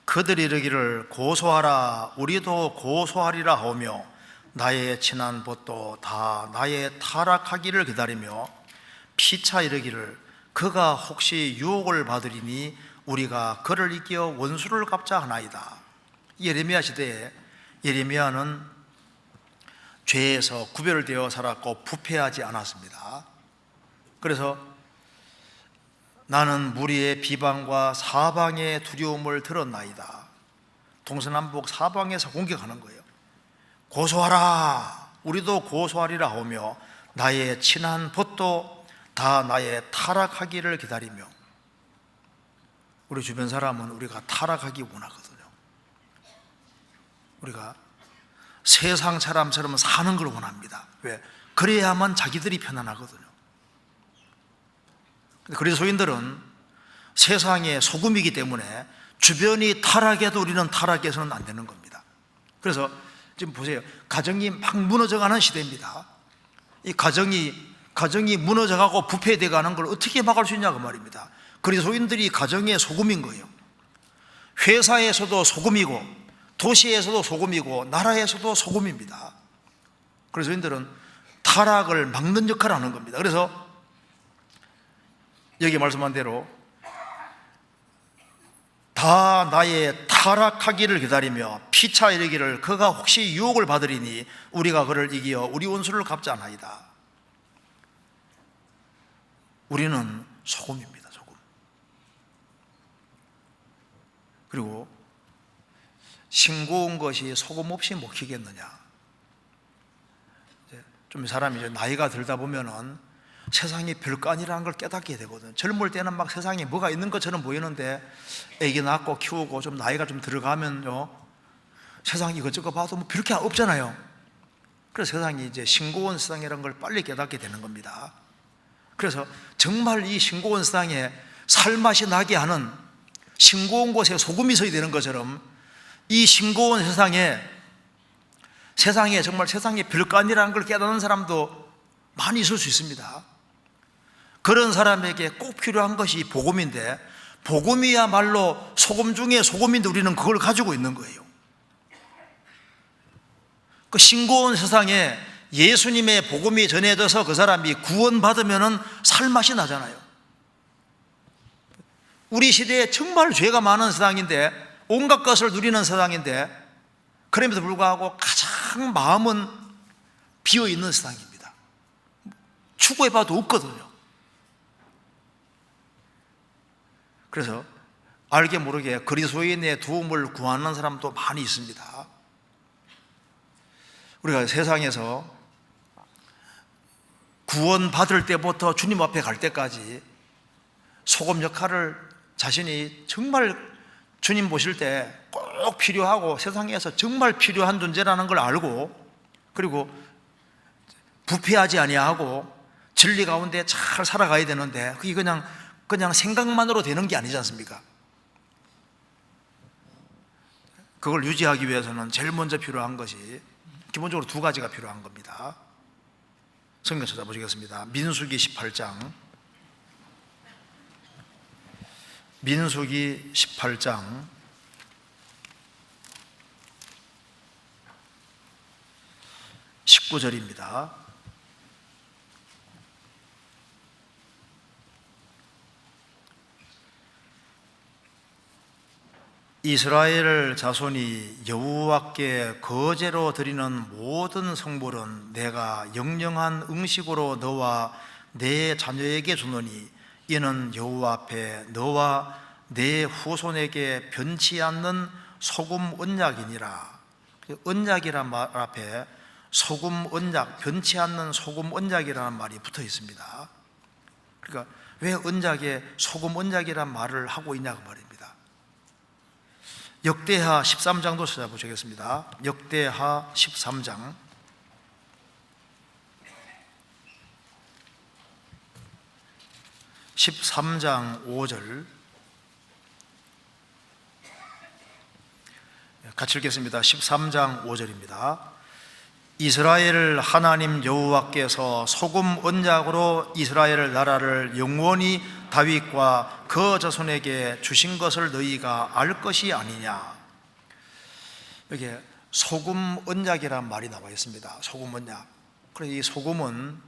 그들이 이르기를 고소하라 우리도 고소하리라 하며 나의 친한 벗도 다 나의 타락하기를 기다리며 피차 이르기를 그가 혹시 유혹을 받으리니 우리가 그를 이겨 원수를 갚자 하나이다. 예레미야 시대에 예레미야는 죄에서 구별되어 살았고 부패하지 않았습니다. 그래서 나는 무리의 비방과 사방의 두려움을 들었나이다. 동서남북 사방에서 공격하는 거예요. 고소하라 우리도 고소하리라 하며 나의 친한 벗도 다 나의 타락하기를 기다리며. 우리 주변 사람은 우리가 타락하기 원하거든요. 우리가 세상 사람처럼 사는 걸 원합니다. 왜? 그래야만 자기들이 편안하거든요. 그리스도인들은 세상의 소금이기 때문에 주변이 타락해도 우리는 타락해서는 안 되는 겁니다. 그래서 지금 보세요. 가정이 막 무너져가는 시대입니다. 이 가정이 무너져가고 부패돼가는 걸 어떻게 막을 수 있냐 그 말입니다. 그리스도인들이 가정의 소금인 거예요. 회사에서도 소금이고 도시에서도 소금이고 나라에서도 소금입니다. 그리스도인들은 타락을 막는 역할을 하는 겁니다. 그래서 여기 말씀한 대로 다 나의 타락하기를 기다리며 피차 이르기를 그가 혹시 유혹을 받으리니 우리가 그를 이기어 우리 원수를 갚지 않나이다. 우리는 소금입니다. 소금. 그리고 싱거운 것이 소금 없이 먹히겠느냐. 좀 사람이 이제 나이가 들다 보면은 세상이 별거 아니라는 걸 깨닫게 되거든요. 젊을 때는 막 세상에 뭐가 있는 것처럼 보이는데 애기 낳고 키우고 좀 나이가 좀 들어가면요 세상이 이것저것 봐도 뭐 별게 없잖아요. 그래서 세상이 이제 싱거운 세상이라는 걸 빨리 깨닫게 되는 겁니다. 그래서 정말 이 싱거운 세상에 살맛이 나게 하는 싱거운 곳에 소금이 있어야 되는 것처럼 이 싱거운 세상에 세상에 정말 세상에 별거 아니라는 걸 깨닫는 사람도 많이 있을 수 있습니다. 그런 사람에게 꼭 필요한 것이 복음인데, 복음이야말로 소금 중에 소금인데 우리는 그걸 가지고 있는 거예요. 그 싱거운 세상에 예수님의 복음이 전해져서 그 사람이 구원받으면 살맛이 나잖아요. 우리 시대에 정말 죄가 많은 세상인데, 온갖 것을 누리는 세상인데, 그럼에도 불구하고 가장 마음은 비어있는 세상입니다. 추구해봐도 없거든요. 그래서 알게 모르게 그리스도인의 도움을 구하는 사람도 많이 있습니다. 우리가 세상에서 구원받을 때부터 주님 앞에 갈 때까지 소금 역할을 자신이 정말 주님 보실 때 꼭 필요하고 세상에서 정말 필요한 존재라는 걸 알고, 그리고 부패하지 아니하고 진리 가운데 잘 살아가야 되는데, 그게 그냥 생각만으로 되는 게 아니지 않습니까? 그걸 유지하기 위해서는 제일 먼저 필요한 것이 기본적으로 두 가지가 필요한 겁니다. 성경 찾아보시겠습니다. 민수기 18장, 민수기 18장 19절입니다. 이스라엘 자손이 여호와께 거제로 드리는 모든 성물은 내가 영영한 음식으로 너와 내 자녀에게 주노니 이는 여호와 앞에 너와 내 후손에게 변치 않는 소금 언약이니라. 언약이란 말 앞에 소금 언약, 변치 않는 소금 언약이라는 말이 붙어 있습니다. 그러니까 왜 언약에 소금 언약이란 말을 하고 있냐고 말입니다. 역대하 13장도 찾아보시겠습니다. 역대하 13장 13장 5절 같이 읽겠습니다. 13장 5절입니다. 이스라엘 하나님 여호와께서 소금 언약으로 이스라엘 나라를 영원히 다윗과 그 자손에게 주신 것을 너희가 알 것이 아니냐. 여기에 소금 언약이라는 말이 나와 있습니다. 소금 언약. 그래서 이 소금은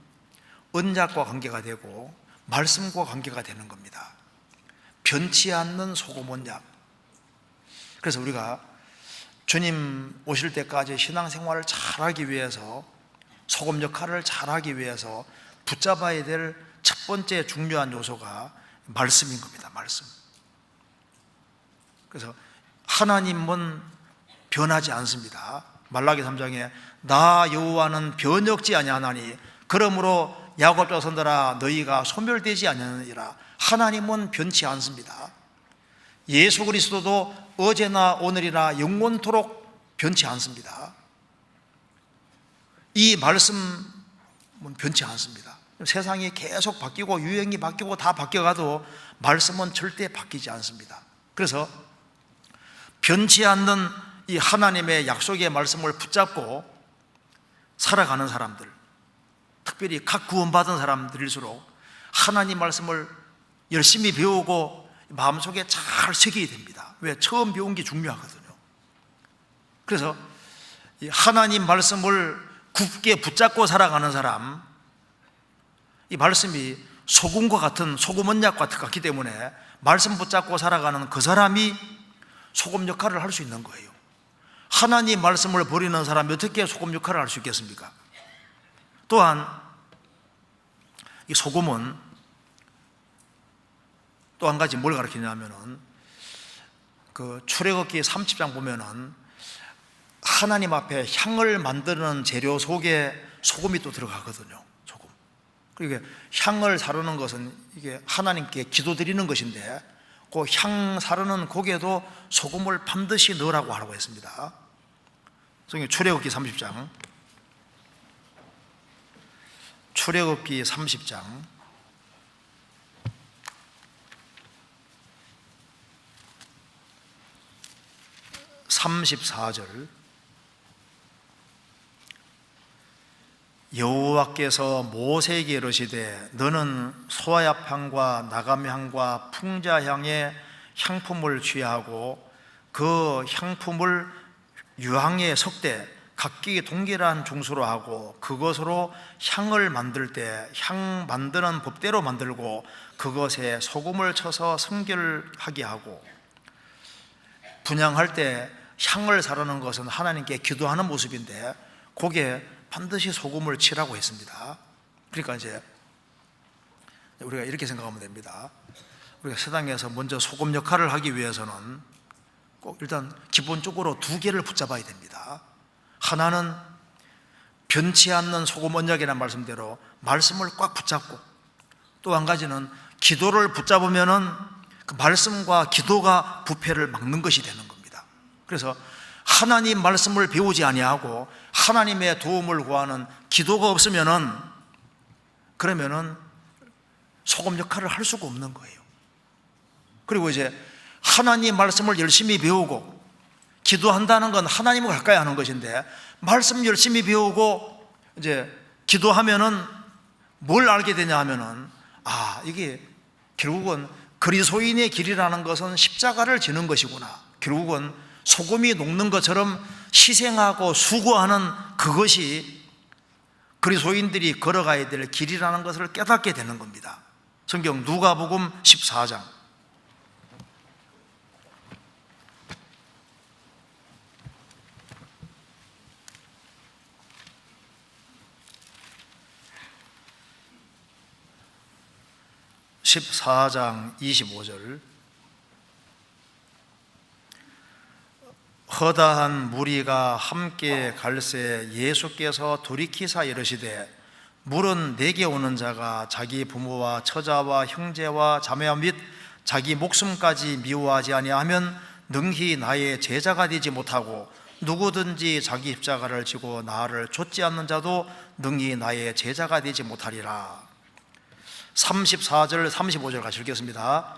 언약과 관계가 되고 말씀과 관계가 되는 겁니다. 변치 않는 소금 언약. 그래서 우리가 주님 오실 때까지 신앙생활을 잘하기 위해서, 소금 역할을 잘하기 위해서 붙잡아야 될 첫 번째 중요한 요소가 말씀인 겁니다. 말씀. 그래서 하나님은 변하지 않습니다. 말라기 3장에 나 여호와는 변혁지 아니하나니 그러므로 야곱 자손들아 너희가 소멸되지 아니하느니라. 하나님은 변치 않습니다. 예수 그리스도도 어제나 오늘이나 영원토록 변치 않습니다. 이 말씀은 변치 않습니다. 세상이 계속 바뀌고 유행이 바뀌고 다 바뀌어가도 말씀은 절대 바뀌지 않습니다. 그래서 변치 않는 이 하나님의 약속의 말씀을 붙잡고 살아가는 사람들, 특별히 각 구원받은 사람들일수록 하나님 말씀을 열심히 배우고 마음속에 잘 새겨야 됩니다. 왜? 처음 배운 게 중요하거든요. 그래서 이 하나님 말씀을 굳게 붙잡고 살아가는 사람, 이 말씀이 소금과 같은 소금 언약과 같기 때문에 말씀 붙잡고 살아가는 그 사람이 소금 역할을 할 수 있는 거예요. 하나님 말씀을 버리는 사람이 어떻게 소금 역할을 할 수 있겠습니까? 또한 이 소금은 또 한 가지 뭘 가르치냐면은 그 출애굽기 30장 보면은 하나님 앞에 향을 만드는 재료 속에 소금이 또 들어가거든요. 소금. 그러니까 향을 사르는 것은 이게 하나님께 기도드리는 것인데 그 향 사르는 고기에도 소금을 반드시 넣으라고 하라고 했습니다. 성경 출애굽기 30장, 출애굽기 30장 34절, 여호와께서 모세에게 이르시되 너는 소아야향과 나감향과 풍자향의 향품을 취하고 그 향품을 유향의 석대 각기 동일한 중수로 하고 그것으로 향을 만들 때 향 만드는 법대로 만들고 그것에 소금을 쳐서 성결하게 하고, 분향할 때 향을 사르는 것은 하나님께 기도하는 모습인데 거기에 반드시 소금을 칠하고 했습니다. 그러니까 이제 우리가 이렇게 생각하면 됩니다. 우리가 세상에서 먼저 소금 역할을 하기 위해서는 꼭 일단 기본적으로 두 개를 붙잡아야 됩니다. 하나는 변치 않는 소금 언약이라는 말씀대로 말씀을 꽉 붙잡고, 또 한 가지는 기도를 붙잡으면은 그 말씀과 기도가 부패를 막는 것이 되는 겁니다. 그래서 하나님 말씀을 배우지 아니하고 하나님의 도움을 구하는 기도가 없으면은, 그러면은 소금 역할을 할 수가 없는 거예요. 그리고 이제 하나님 말씀을 열심히 배우고 기도한다는 건 하나님을 가까이 하는 것인데, 말씀 열심히 배우고 이제 기도하면은 뭘 알게 되냐 하면은, 이게 결국은 그리스도인의 길이라는 것은 십자가를 지는 것이구나, 결국은 소금이 녹는 것처럼 희생하고 수고하는 그것이 그리스도인들이 걸어가야 될 길이라는 것을 깨닫게 되는 겁니다. 성경 누가복음 14장 25절. 허다한 무리가 함께 갈새 예수께서 돌이키사 이르시되 물은 내게 오는 자가 자기 부모와 처자와 형제와 자매와 및 자기 목숨까지 미워하지 아니하면 능히 나의 제자가 되지 못하고, 누구든지 자기 십자가를 지고 나를 좇지 않는 자도 능히 나의 제자가 되지 못하리라. 34절 35절 같이 읽겠습니다.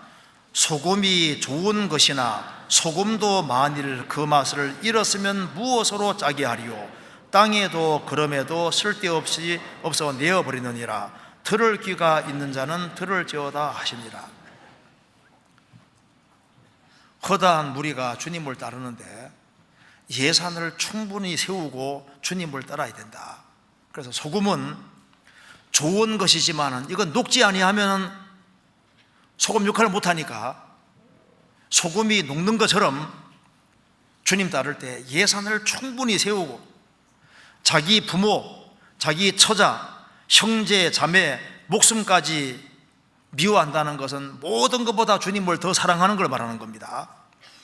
소금이 좋은 것이나 소금도 만일 그 맛을 잃었으면 무엇으로 짜게 하리요? 땅에도 그럼에도 쓸데없이 없어 내어버리느니라. 들을 귀가 있는 자는 들을지어다 하시니라. 허다한 무리가 주님을 따르는데 예산을 충분히 세우고 주님을 따라야 된다. 그래서 소금은 좋은 것이지만 이건 녹지 아니하면 소금 역할을 못하니까 소금이 녹는 것처럼 주님 따를 때 예산을 충분히 세우고 자기 부모, 자기 처자, 형제, 자매, 목숨까지 미워한다는 것은 모든 것보다 주님을 더 사랑하는 걸 말하는 겁니다.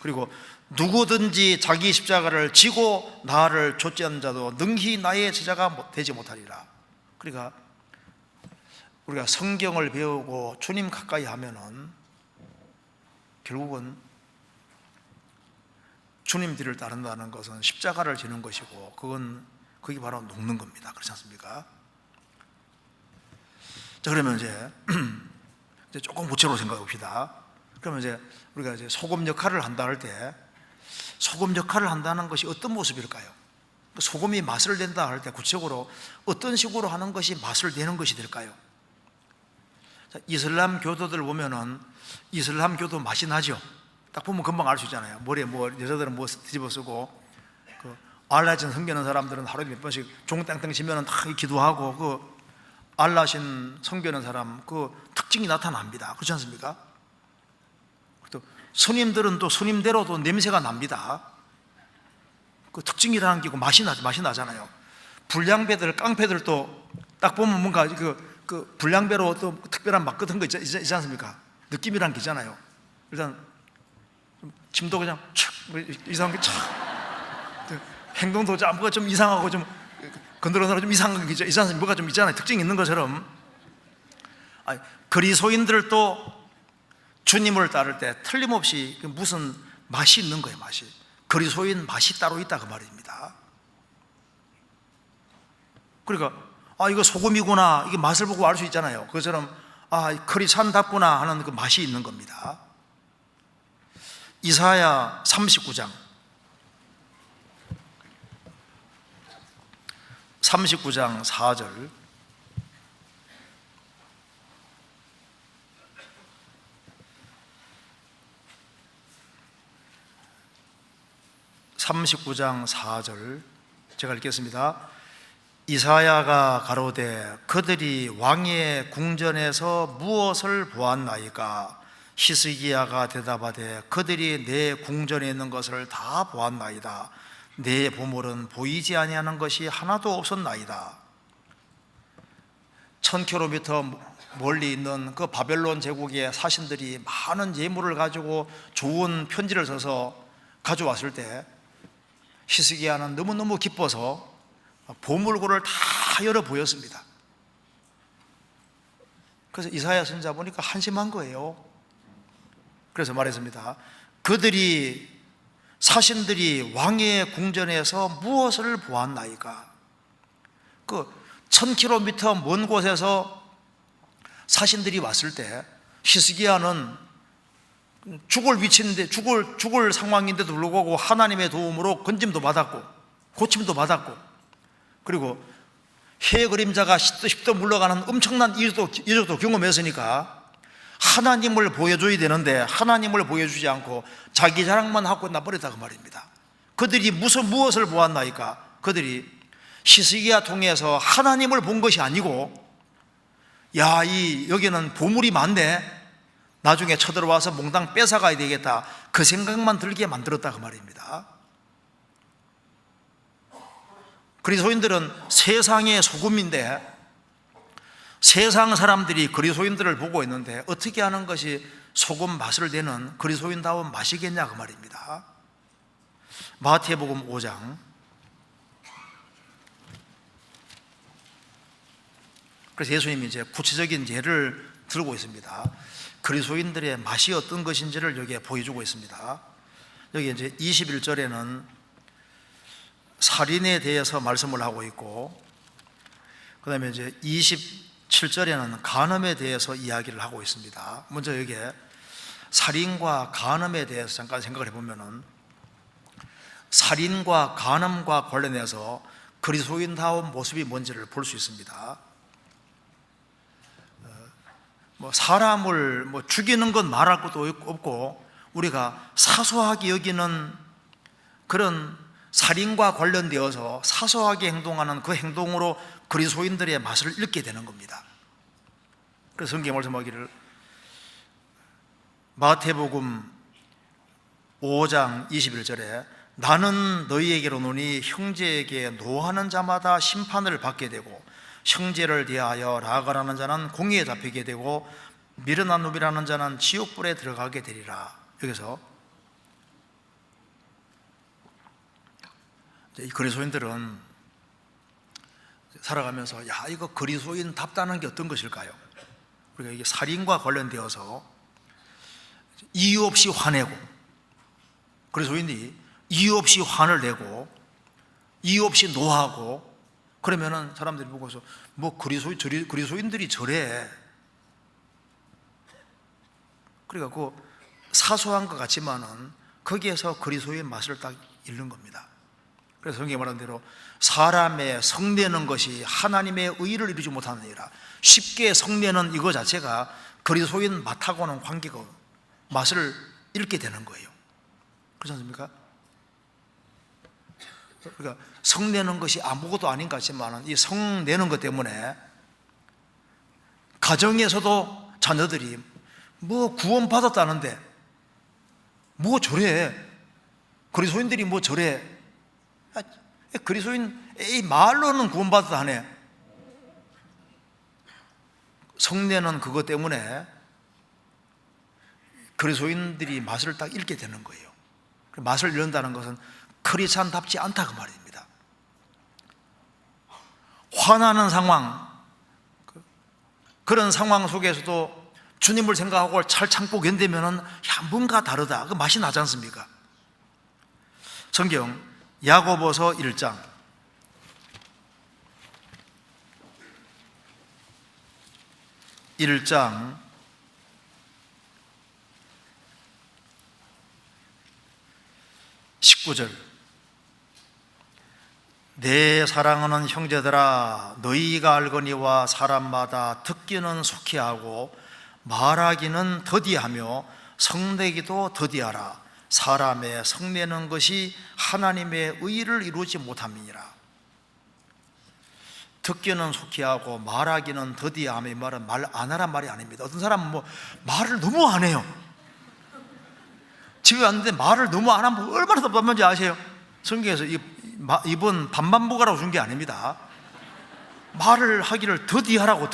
그리고 누구든지 자기 십자가를 지고 나를 좇지 않는 자도 능히 나의 제자가 되지 못하리라. 그러니까 우리가 성경을 배우고 주님 가까이 하면은 결국은 주님 뒤를 따른다는 것은 십자가를 지는 것이고, 그게 바로 녹는 겁니다. 그렇지 않습니까? 자, 그러면 이제 조금 구체적으로 생각해 봅시다. 그러면 이제 우리가 이제 소금 역할을 한다 할 때, 소금 역할을 한다는 것이 어떤 모습일까요? 소금이 맛을 낸다 할 때 구체적으로 어떤 식으로 하는 것이 맛을 내는 것이 될까요? 자, 이슬람 교도들 보면은 이슬람 교도 맛이 나죠. 딱 보면 금방 알 수 있잖아요. 머리에 여자들은 뒤집어 쓰고, 알라신 섬기는 사람들은 하루에 몇 번씩 종땡땡 치면은 다 기도하고, 알라신 섬기는 사람 그 특징이 나타납니다. 그렇지 않습니까? 또 스님들은 또 스님대로도 냄새가 납니다. 그 특징이라는 게 맛이 나잖아요. 불량배들, 깡패들도 딱 보면 뭔가 그 불량배로 또 특별한 맛 같은 거 있지 않습니까? 느낌이란 게 있잖아요. 일단 침도 그냥 촥 이상한 게 촥, 행동도 뭐가 좀 이상하고 좀 건드려서 좀 이상한 게 있지 않습니까? 뭐가 좀 있잖아요. 특징이 있는 것처럼 그리스도인들도 주님을 따를 때 틀림없이 무슨 맛이 있는 거예요. 맛이, 그리스도인 맛이 따로 있다 그 말입니다. 그러니까 이거 소금이구나, 이게 맛을 보고 알 수 있잖아요. 그것처럼 크리스찬답구나 하는 그 맛이 있는 겁니다. 이사야 39장 39장 4절, 제가 읽겠습니다. 이사야가 가로되 그들이 왕의 궁전에서 무엇을 보았나이까? 히스기야가 대답하되 그들이 내 궁전에 있는 것을 다 보았나이다. 내 보물은 보이지 아니하는 것이 하나도 없었나이다. 1000km 멀리 있는 그 바벨론 제국의 사신들이 많은 예물을 가지고 좋은 편지를 써서 가져왔을 때 히스기야는 너무너무 기뻐서 보물고를 다 열어 보였습니다. 그래서 이사야 선지자 보니까 한심한 거예요. 그래서 말했습니다. 사신들이 왕의 궁전에서 무엇을 보았나이까? 그 1000km 먼 곳에서 사신들이 왔을 때 히스기야는 죽을 위치인데 죽을 상황인데도 불구하고 하나님의 도움으로 건짐도 받았고 고침도 받았고, 그리고 해 그림자가 10도 물러가는 엄청난 이적도 경험했으니까 하나님을 보여줘야 되는데 하나님을 보여주지 않고 자기 자랑만 하고 나버렸다고 말입니다. 그들이 무엇을 보았나이까? 그들이 히스기야 통해서 하나님을 본 것이 아니고, 여기는 보물이 많네, 나중에 쳐들어와서 몽땅 뺏어가야 되겠다, 그 생각만 들게 만들었다고 말입니다. 그리스도인들은 세상의 소금인데 세상 사람들이 그리스도인들을 보고 있는데 어떻게 하는 것이 소금 맛을 내는 그리스도인다운 맛이겠냐 그 말입니다. 마태복음 5장, 그래서 예수님이 이제 구체적인 예를 들고 있습니다. 그리스도인들의 맛이 어떤 것인지를 여기에 보여주고 있습니다. 여기 이제 21절에는 살인에 대해서 말씀을 하고 있고, 그 다음에 이제 27절에는 간음에 대해서 이야기를 하고 있습니다. 먼저 여기에 살인과 간음에 대해서 잠깐 생각을 해보면은, 살인과 간음과 관련해서 그리스도인다운 모습이 뭔지를 볼 수 있습니다. 사람을 죽이는 건 말할 것도 없고, 우리가 사소하게 여기는 그런 살인과 관련되어서 사소하게 행동하는 그 행동으로 그리스도인들의 맛을 잃게 되는 겁니다. 그래서 성경에 말씀하기를, 마태복음 5장 21절에 나는 너희에게로 오노니 형제에게 노하는 자마다 심판을 받게 되고 형제를 대하여 라가라는 자는 공의에 잡히게 되고 미련한 놈이라는 자는 지옥불에 들어가게 되리라. 여기서 이 그리스도인들은 살아가면서 이거 그리스도인답다는 게 어떤 것일까요? 그러니까 이게 살인과 관련되어서 이유 없이 화내고, 그리스도인이 이유 없이 화를 내고 이유 없이 노하고, 그러면은 사람들이 보고서 그리스도인들이 저래. 그러니까 그 사소한 것 같지만은 거기에서 그리스도의 맛을 딱 잃는 겁니다. 그래서 성경에 말한 대로 사람의 성내는 것이 하나님의 의를 이루지 못하느니라. 쉽게 성내는 이거 자체가 그리스도인 맛하고는 관계가 맛을 잃게 되는 거예요. 그렇지 않습니까? 그러니까 성내는 것이 아무것도 아닌 것 같지만 이 성내는 것 때문에 가정에서도 자녀들이 구원받았다는데 저래, 그리스도인들이 저래, 그리스도인 말로는 구원받았다 하네. 성내는 그것 때문에 그리스도인들이 맛을 딱 잃게 되는 거예요. 맛을 잃는다는 것은 크리스찬답지 않다 그 말입니다. 화나는 상황, 그런 상황 속에서도 주님을 생각하고 잘 참고 견디면은 뭔가 다르다, 그 맛이 나지 않습니까? 성경 야고보서 1장 19절, 내 사랑하는 형제들아, 너희가 알거니와 사람마다 듣기는 속히 하고 말하기는 더디하며 성내기도 더디하라. 사람의 성내는 것이 하나님의 의를 이루지 못함이니라. 듣기는 속히 하고 말하기는 더디하며, 이 말은 말 안 하란 말이 아닙니다. 어떤 사람은 말을 너무 안 해요. 집에 왔는데 말을 너무 안 하면 얼마나 답답한지 아세요? 성경에서 이번 반반부가라고 준 게 아닙니다. 말을 하기를 더디하라고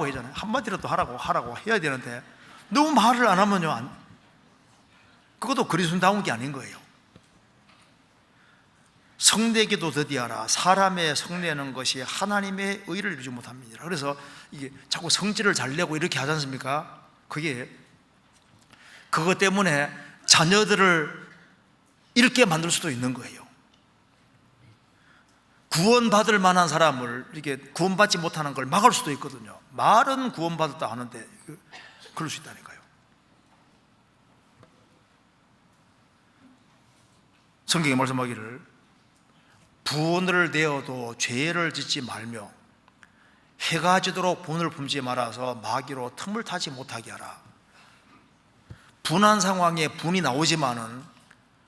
하잖아요. 한마디라도 하라고 해야 되는데 너무 말을 안 하면요, 그것도 그리스도다운 게 아닌 거예요. 성내기도 더디하라. 사람의 성내는 것이 하나님의 의를 이루지 못합니다. 그래서 이게 자꾸 성질을 잘 내고 이렇게 하지 않습니까? 그것 때문에 자녀들을 잃게 만들 수도 있는 거예요. 구원받을 만한 사람을 이렇게 구원받지 못하는 걸 막을 수도 있거든요. 말은 구원받았다 하는데 그럴 수 있다니까요. 성경에 말씀하기를 분을 내어도 죄를 짓지 말며 해가 지도록 분을 품지 말아서 마귀로 틈을 타지 못하게 하라. 분한 상황에 분이 나오지만은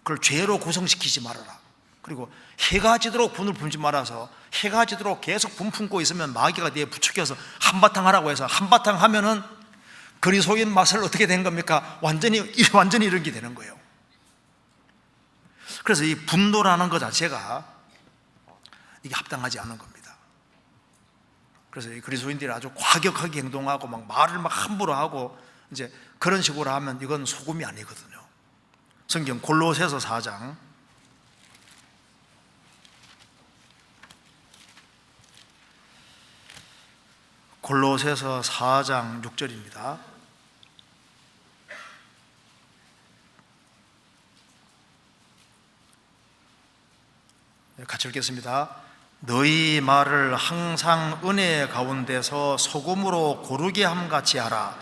그걸 죄로 구성시키지 말아라. 그리고 해가 지도록 분을 품지 말아서 해가 지도록 계속 분 품고 있으면 마귀가 뒤에 부추겨서 한바탕 하라고 해서 한바탕 하면은 그리스도인 맛을 어떻게 된 겁니까? 완전히 이런 게 되는 거예요. 그래서 이 분노라는 것 자체가 이게 합당하지 않은 겁니다. 그래서 이 그리스도인들이 아주 과격하게 행동하고 말을 함부로 하고 이제 그런 식으로 하면 이건 소금이 아니거든요. 성경 골로새서 4장 골로새서 4장 6절입니다. 같이 읽겠습니다. 너희 말을 항상 은혜 가운데서 소금으로 고르게 함같이 하라.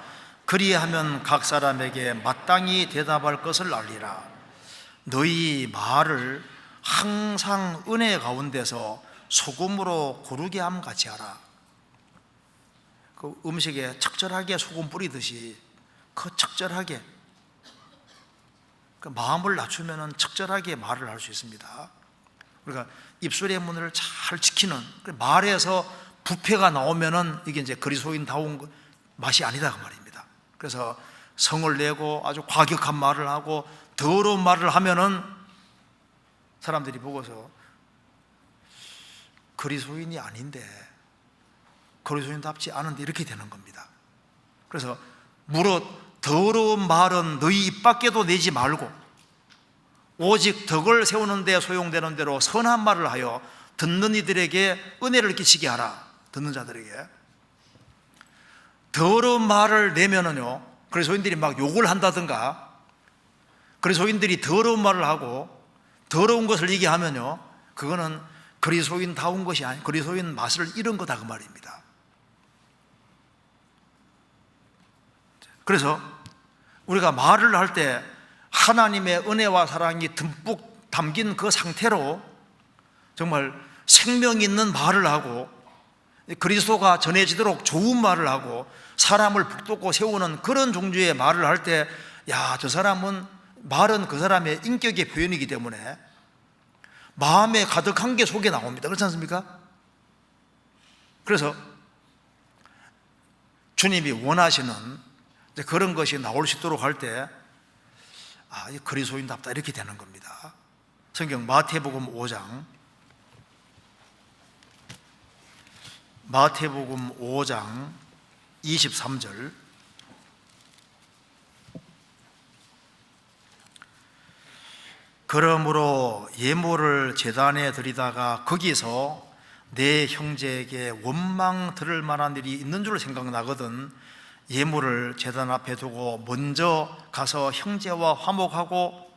그리하면 각 사람에게 마땅히 대답할 것을 알리라. 너희 말을 항상 은혜 가운데서 소금으로 고르게 함같이 하라. 그 음식에 적절하게 소금 뿌리듯이 적절하게 그 마음을 낮추면 적절하게 말을 할 수 있습니다. 우리가 입술의 문을 잘 지키는, 말에서 부패가 나오면은 이게 이제 그리스도인다운 맛이 아니다 그 말입니다. 그래서 성을 내고 아주 과격한 말을 하고 더러운 말을 하면은 사람들이 보고서 그리스도인이 아닌데, 그리스도인답지 않은데 이렇게 되는 겁니다. 그래서 무릇 더러운 말은 너희 입 밖에도 내지 말고 오직 덕을 세우는 데 소용되는 대로 선한 말을 하여 듣는 이들에게 은혜를 끼치게 하라. 듣는 자들에게. 더러운 말을 내면은요, 그리스도인들이 막 욕을 한다든가, 그리스도인들이 더러운 말을 하고 더러운 것을 얘기하면요, 그거는 그리스도인다운 것이 아니, 그리스도인 맛을 잃은 거다 그 말입니다. 그래서 우리가 말을 할 때 하나님의 은혜와 사랑이 듬뿍 담긴 그 상태로 정말 생명 있는 말을 하고 그리스도가 전해지도록 좋은 말을 하고 사람을 북돋고 세우는 그런 종류의 말을 할 때, 야, 저 사람은, 말은 그 사람의 인격의 표현이기 때문에 마음에 가득한 게 속에 나옵니다. 그렇지 않습니까? 그래서 주님이 원하시는 그런 것이 나올 수 있도록 할 때, 이 그리스도인답다 이렇게 되는 겁니다. 성경 마태복음 5장 23절 그러므로 예물을 제단에 드리다가 거기서 내 형제에게 원망 들을 만한 일이 있는 줄 생각나거든 예물을 제단 앞에 두고 먼저 가서 형제와 화목하고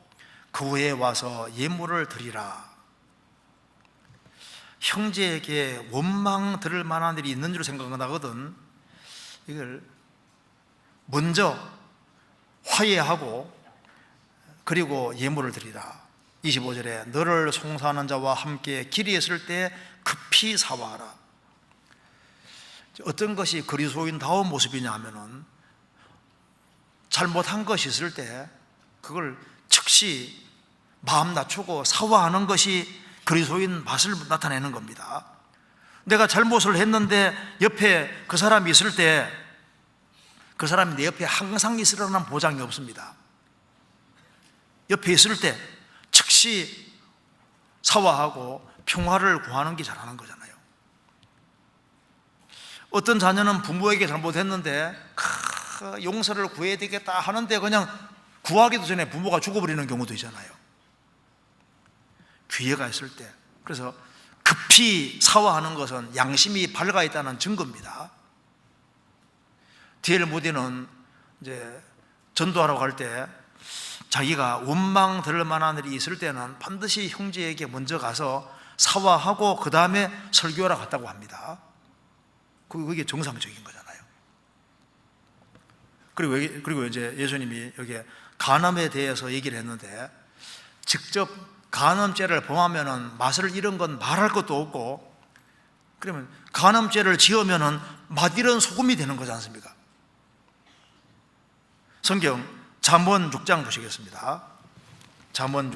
그 후에 와서 예물을 드리라. 형제에게 원망 들을 만한 일이 있는 줄 생각나거든 이걸 먼저 화해하고 그리고 예물을 드리라. 25절에 너를 송사하는 자와 함께 길이 있을 때 급히 사과하라. 어떤 것이 그리스도인다운 모습이냐 하면은 잘못한 것이 있을 때 그걸 즉시 마음 낮추고 사과하는 것이 그리스도인 맛을 나타내는 겁니다. 내가 잘못을 했는데 옆에 그 사람이 있을 때 그 사람이 내 옆에 항상 있으라는 보장이 없습니다. 옆에 있을 때 즉시 사과하고 평화를 구하는 게 잘하는 거잖아요. 어떤 자녀는 부모에게 잘못했는데 용서를 구해야 되겠다 하는데 그냥 구하기도 전에 부모가 죽어버리는 경우도 있잖아요. 기회가 있을 때. 그래서 급히 사과하는 것은 양심이 밝아 있다는 증거입니다. D.L. 무디는 이제 전도하러 갈 때 자기가 원망 들을 만한 일이 있을 때는 반드시 형제에게 먼저 가서 사과하고 그 다음에 설교하러 갔다고 합니다. 그게 정상적인 거잖아요. 그리고 이제 예수님이 여기 간음에 대해서 얘기를 했는데 직접 간음죄를 범하면은 맛을 잃은 건 말할 것도 없고 그러면 간음죄를 지으면은 맛 잃은 소금이 되는 거지 않습니까? 성경 잠언 6장 보시겠습니다. 잠언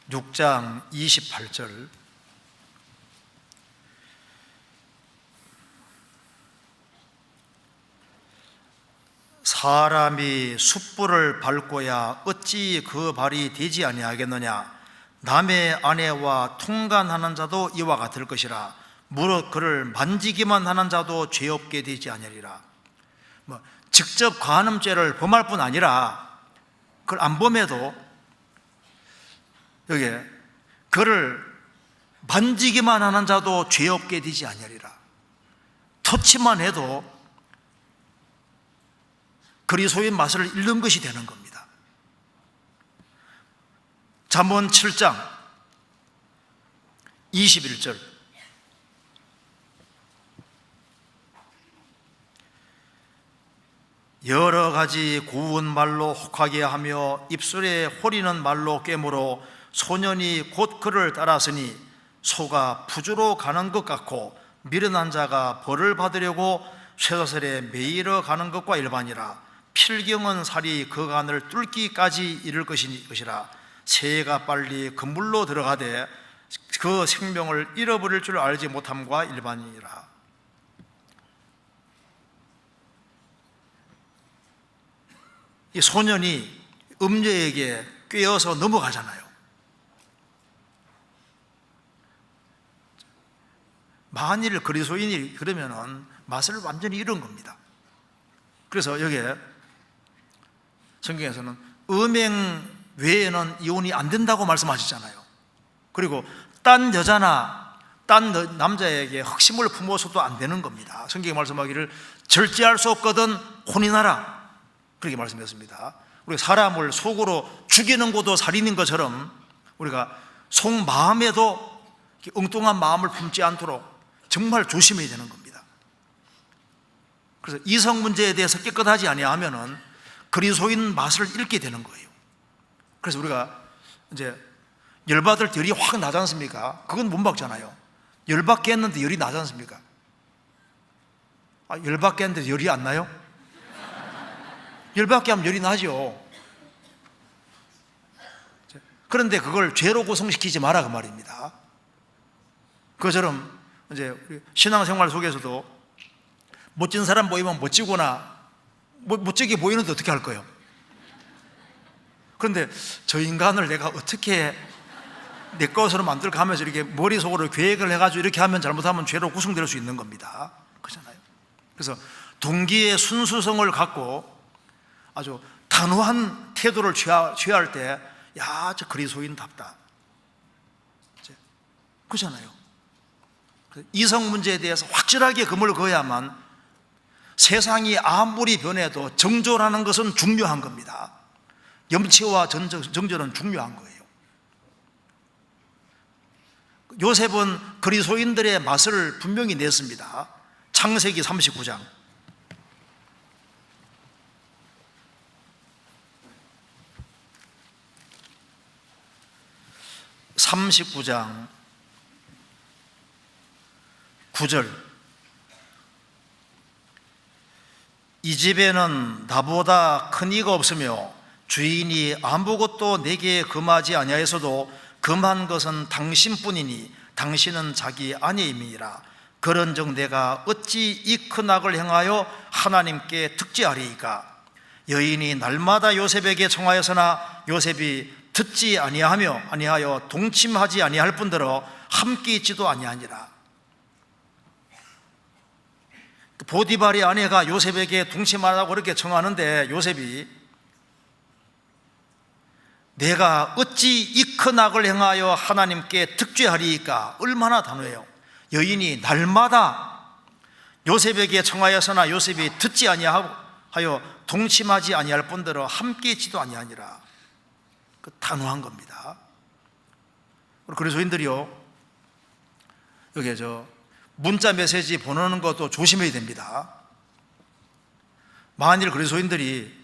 6장 28절 사람이 숯불을 밟고야 어찌 그 발이 되지 아니하겠느냐 남의 아내와 통간하는 자도 이와 같을 것이라 무릇 그를 만지기만 하는 자도 죄 없게 되지 아니하리라. 직접 간음죄를 범할 뿐 아니라 그걸 안 범해도 여기 그를 만지기만 하는 자도 죄 없게 되지 아니하리라. 터치만 해도 그리스도의 맛을 잃는 것이 되는 겁니다. 잠언 7장 21절 여러 가지 고운 말로 혹하게 하며 입술에 호리는 말로 깨물어 소년이 곧 그를 따랐으니 소가 푸주로 가는 것 같고 미련한 자가 벌을 받으려고 쇠사슬에 매이러 가는 것과 일반이라. 필경은 살이 그 간을 뚫기까지 이를 것이라. 새가 빨리 그물로 들어가되 그 생명을 잃어버릴 줄 알지 못함과 일반이라. 이 소년이 음녀에게 꿰어서 넘어가잖아요. 만일 그리스도인이 그러면은 맛을 완전히 잃은 겁니다. 그래서 여기에 성경에서는 음행 외에는 이혼이 안 된다고 말씀하셨잖아요. 그리고 딴 여자나 딴 남자에게 흑심을 품어서도 안 되는 겁니다. 성경이 말씀하기를 절제할 수 없거든 혼인하라 그렇게 말씀했습니다. 우리가 사람을 속으로 죽이는 것도 살인인 것처럼 우리가 속마음에도 엉뚱한 마음을 품지 않도록 정말 조심해야 되는 겁니다. 그래서 이성 문제에 대해서 깨끗하지 아니하면은 그리스도인 맛을 잃게 되는 거예요. 그래서 우리가 이제 열받을 때 열이 확 나지 않습니까? 그건 못 막잖아요. 열받게 했는데 열이 나지 않습니까? 열받게 했는데 열이 안 나요? 열받게 하면 열이 나죠. 그런데 그걸 죄로 구성시키지 마라 그 말입니다. 그처럼 이제 신앙생활 속에서도 멋진 사람 보이면 멋지거나 멋지게 보이는데 어떻게 할 거예요? 그런데 저 인간을 내가 어떻게 내 것으로 만들까 하면서 이렇게 머릿속으로 계획을 해가지고 이렇게 하면 잘못하면 죄로 구성될 수 있는 겁니다. 그렇잖아요. 그래서 동기의 순수성을 갖고 아주 단호한 태도를 취할 때, 야, 저 그리스도인답다. 그렇잖아요. 이성 문제에 대해서 확실하게 금을 그어야만 세상이 아무리 변해도 정조라는 것은 중요한 겁니다. 염치와 정조는 중요한 거예요. 요셉은 그리스도인들의 맛을 분명히 냈습니다. 창세기 39장 9절 이 집에는 나보다 큰 이가 없으며 주인이 아무것도 내게 금하지 아니하였어도 금한 것은 당신뿐이니 당신은 자기 아내임이니라. 그런즉 내가 어찌 이 큰 악을 행하여 하나님께 득죄하리이까. 여인이 날마다 요셉에게 청하였으나 요셉이 듣지 아니하여 동침하지 아니할 뿐더러 함께 있지도 아니하니라. 보디발의 아내가 요셉에게 동침하라고 그렇게 청하는데 요셉이 내가 어찌 이 큰 악을 행하여 하나님께 득죄하리이까. 얼마나 단호해요. 여인이 날마다 요셉에게 청하였으나 요셉이 듣지 아니하여 동침하지 아니할 뿐더러 함께 있지도 아니하니라. 그 단호한 겁니다. 그리스도인들이요, 여기 문자 메시지 보내는 것도 조심해야 됩니다. 만일 그리스도인들이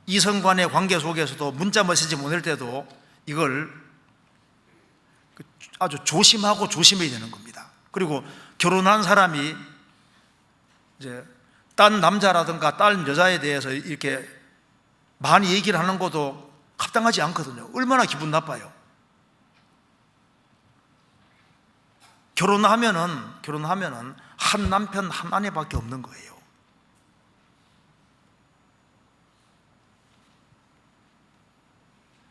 이성 간의 관계 속에서도 문자 메시지 보낼 때도 이걸 아주 조심하고 조심해야 되는 겁니다. 그리고 결혼한 사람이 이제 딴 남자라든가 딴 여자에 대해서 이렇게 많이 얘기를 하는 것도 합당하지 않거든요. 얼마나 기분 나빠요. 결혼하면은 한 남편 한 아내밖에 없는 거예요.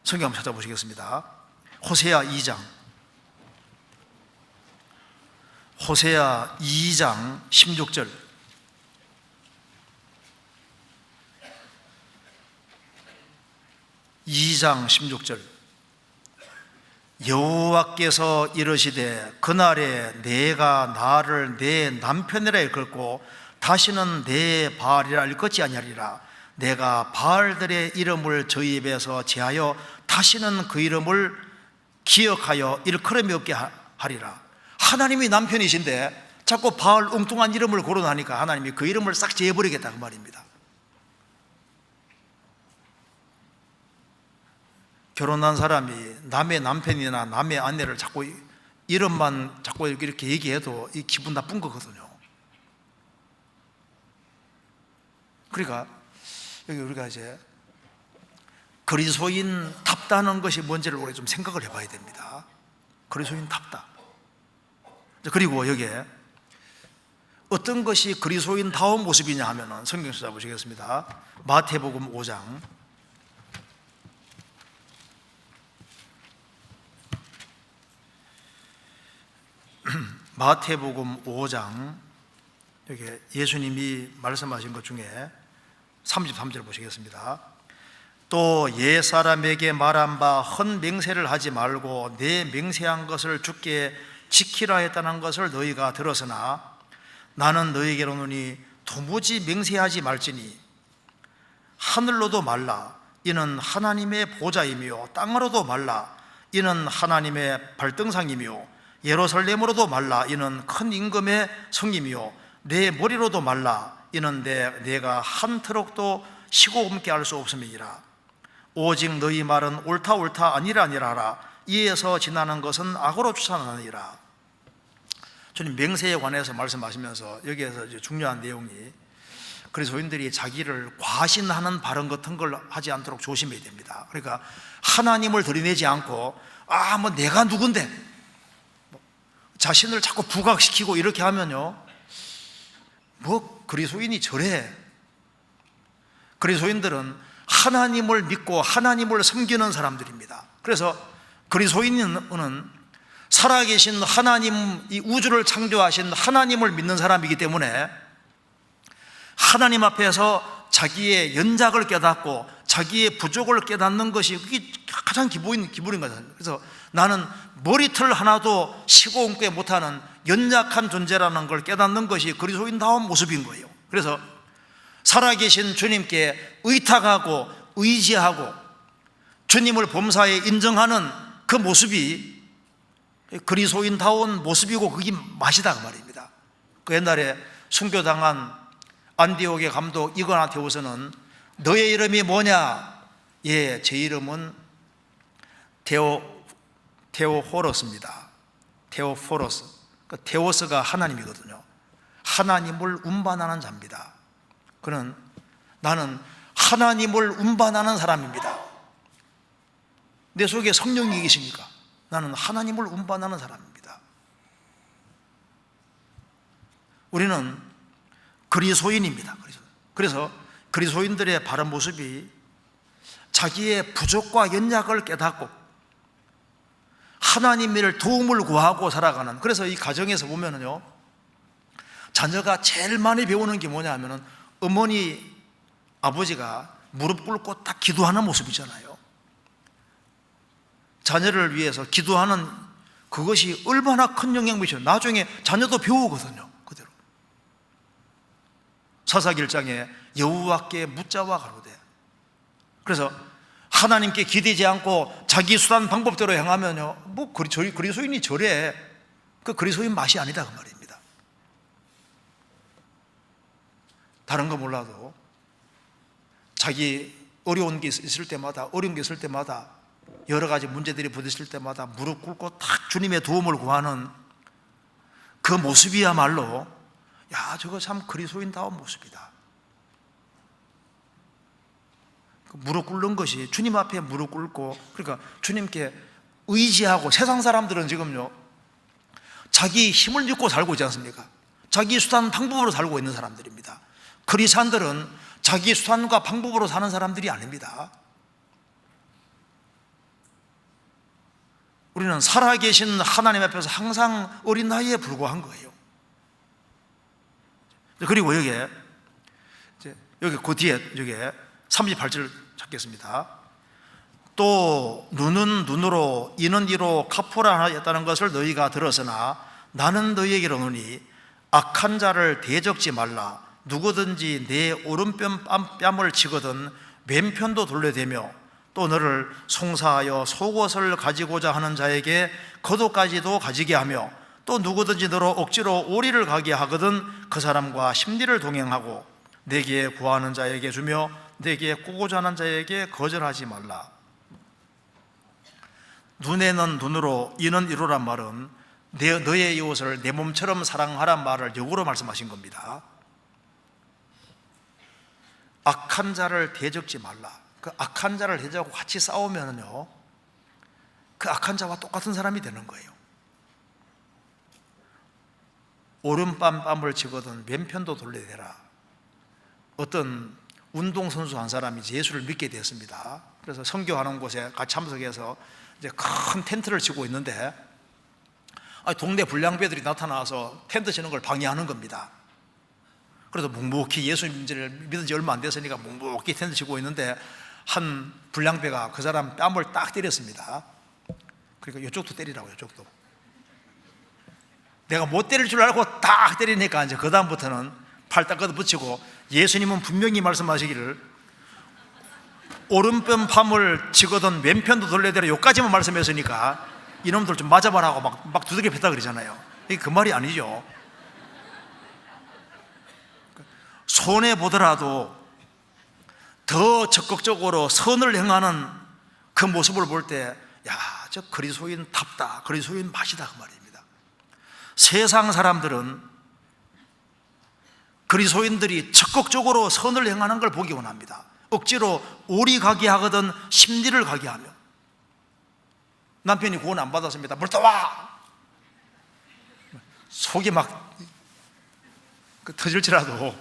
성경 한번 찾아보시겠습니다. 호세아 2장 16절 여호와께서 이르시되 그날에 내가 나를 내 남편이라 일컫고 다시는 내 바알이라 일컫지 아니하리라. 내가 바알들의 이름을 저희 입에서 제하여 다시는 그 이름을 기억하여 일컬음이 없게 하리라. 하나님이 남편이신데 자꾸 바알 엉뚱한 이름을 거론하니까 하나님이 그 이름을 싹 제해버리겠다 그 말입니다. 결혼한 사람이 남의 남편이나 남의 아내를 자꾸 이름만 자꾸 이렇게 얘기해도 이 기분 나쁜 거거든요. 그러니까 여기 우리가 이제 그리스도인답다는 것이 뭔지를 우리가 좀 생각을 해봐야 됩니다. 그리스도인답다. 그리고 여기에 어떤 것이 그리스도인다운 모습이냐 하면은 성경 찾아보시겠습니다. 마태복음 5장 마태복음 5장 여기 예수님이 말씀하신 것 중에 33절 보시겠습니다. 또 옛사람에게 말한 바 헌 맹세를 하지 말고 내 맹세한 것을 주께 지키라 했다는 것을 너희가 들었으나 나는 너희에게로 오노니 도무지 맹세하지 말지니 하늘로도 말라 이는 하나님의 보좌이며 땅으로도 말라 이는 하나님의 발등상이며 예루살렘으로도 말라 이는 큰 임금의 성이며 내 머리로도 말라 이는 내가 한 트럭도 시고 옮게 할 수 없음이니라. 오직 너희 말은 옳다 아니라 하라. 이에서 지나는 것은 악으로 추산하느니라. 주님 맹세에 관해서 말씀하시면서 여기에서 이제 중요한 내용이 그리스도인들이 자기를 과신하는 발언 같은 걸 하지 않도록 조심해야 됩니다. 그러니까 하나님을 들이내지 않고 뭐 내가 누군데 자신을 자꾸 부각시키고 이렇게 하면요, 뭐 그리스도인이 저래. 그리스도인들은 하나님을 믿고 하나님을 섬기는 사람들입니다. 그래서 그리스도인은 살아계신 하나님, 이 우주를 창조하신 하나님을 믿는 사람이기 때문에 하나님 앞에서 자기의 연약을 깨닫고 자기의 부족을 깨닫는 것이 그게 가장 기본인 거잖아요. 그래서 나는 머리털 하나도 시고 옮게 못하는 연약한 존재라는 걸 깨닫는 것이 그리스도인다운 모습인 거예요. 그래서 살아계신 주님께 의탁하고 의지하고 주님을 범사에 인정하는 그 모습이 그리스도인다운 모습이고 그게 맛이다 그 말입니다. 그 옛날에 순교당한 안디옥의 감독 이그나티오스는 너의 이름이 뭐냐? 예, 제 이름은 테오포로스입니다. 테오포로스. 테오스가 하나님이거든요. 하나님을 운반하는 자입니다. 그는 나는 하나님을 운반하는 사람입니다. 내 속에 성령이 계십니까? 나는 하나님을 운반하는 사람입니다. 우리는 그리스도인입니다. 그래서 그리스도인들의 바른 모습이 자기의 부족과 연약을 깨닫고 하나님의 도움을 구하고 살아가는, 그래서 이 가정에서 보면은요, 자녀가 제일 많이 배우는 게 뭐냐 하면은 어머니, 아버지가 무릎 꿇고 딱 기도하는 모습이잖아요. 자녀를 위해서 기도하는 그것이 얼마나 큰 영향을 미쳐요. 나중에 자녀도 배우거든요. 그대로. 사사기 1장에 여호와께 묻자와 가로되, 그래서 하나님께 기대지 않고 자기 수단 방법대로 행하면요, 뭐 그리스도인이 저래, 그 그리스도인 맛이 아니다 그 말입니다. 다른 거 몰라도 자기 어려운 게 있을 때마다, 어려운 게 있을 때마다, 여러 가지 문제들이 부딪힐 때마다 무릎 꿇고 딱 주님의 도움을 구하는 그 모습이야말로, 야, 저거 참 그리스도인다운 모습이다. 무릎 꿇는 것이, 주님 앞에 무릎 꿇고, 그러니까 주님께 의지하고, 세상 사람들은 지금요, 자기 힘을 믿고 살고 있지 않습니까? 자기 수단 방법으로 살고 있는 사람들입니다. 그리스도인들은 자기 수단과 방법으로 사는 사람들이 아닙니다. 우리는 살아계신 하나님 앞에서 항상 어린 나이에 불과한 거예요. 그리고 여기 그 뒤에 여기 38절 찾겠습니다. 또 눈은 눈으로 이는 이로 갚으라 하였다는 것을 너희가 들었으나 나는 너희에게 이르노니 악한 자를 대적지 말라. 누구든지 내 오른뺨을 치거든 왼편도 돌려대며 또 너를 송사하여 속옷을 가지고자 하는 자에게 겉옷까지도 가지게 하며 또 누구든지 너로 억지로 오리를 가게 하거든 그 사람과 심리를 동행하고 내게 구하는 자에게 주며 내게 꾸고자 하는 자에게 거절하지 말라. 눈에는 눈으로 이는 이로란 말은 너의 이웃을 내 몸처럼 사랑하란 말을 역으로 말씀하신 겁니다. 악한 자를 대적지 말라. 그 악한 자를 대적하고 같이 싸우면요, 그 악한 자와 똑같은 사람이 되는 거예요. 오른뺨을 치거든 왼편도 돌려대라. 어떤 운동선수 한 사람이 예수를 믿게 되었습니다. 그래서 선교하는 곳에 같이 참석해서 이제 큰 텐트를 치고 있는데 동네 불량배들이 나타나서 텐트 치는 걸 방해하는 겁니다. 그래서 묵묵히 예수님을 믿은 지 얼마 안 됐으니까 묵묵히 텐트 치고 있는데 한 불량배가 그 사람 뺨을 딱 때렸습니다. 그러니까 이쪽도 때리라고, 이쪽도. 내가 못 때릴 줄 알고 딱 때리니까 이제 그 다음부터는 팔 딱 걷어붙이고, 예수님은 분명히 말씀하시기를 오른편 팜을 치거든 왼편도 돌려대라, 여기까지만 말씀했으니까 이놈들 좀 맞아봐라고 막 두들겨 팼다 그러잖아요. 이게 그 말이 아니죠. 손해보더라도 더 적극적으로 선을 행하는 그 모습을 볼 때, 야, 저 그리스도인답다, 그리스도인 맛이다 그 말입니다. 세상 사람들은 그리스도인들이 적극적으로 선을 행하는 걸 보기 원합니다. 억지로 오리 가게 하거든 심리를 가게 하며, 남편이 구원 안 받았습니다. 물 떠와! 속이 막 터질지라도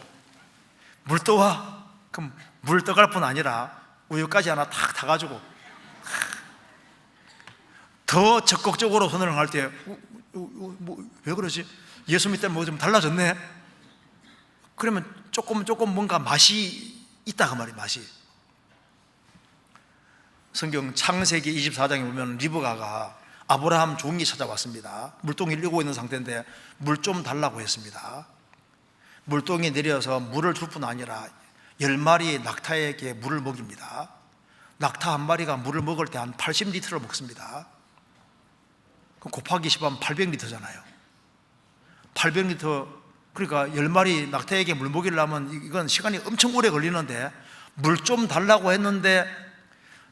물 떠와! 그럼 물 떠갈 뿐 아니라 우유까지 하나 탁 타가지고 더 적극적으로 선을 행할 때, 왜 그러지? 예수 믿을 때 뭐 좀 달라졌네? 그러면 조금 뭔가 맛이 있다 그 말이에요. 맛이. 성경 창세기 24장에 보면 리브가가 아브라함 종이 찾아왔습니다. 물동이를 이고 있는 상태인데 물 좀 달라고 했습니다. 물동이 내려서 물을 줄 뿐 아니라 10마리 낙타에게 물을 먹입니다. 낙타 한 마리가 물을 먹을 때 한 80리터를 먹습니다. 곱하기 10하면 800리터잖아요. 800리터, 그러니까 10마리 낙타에게 물 먹이를 하면 이건 시간이 엄청 오래 걸리는데, 물 좀 달라고 했는데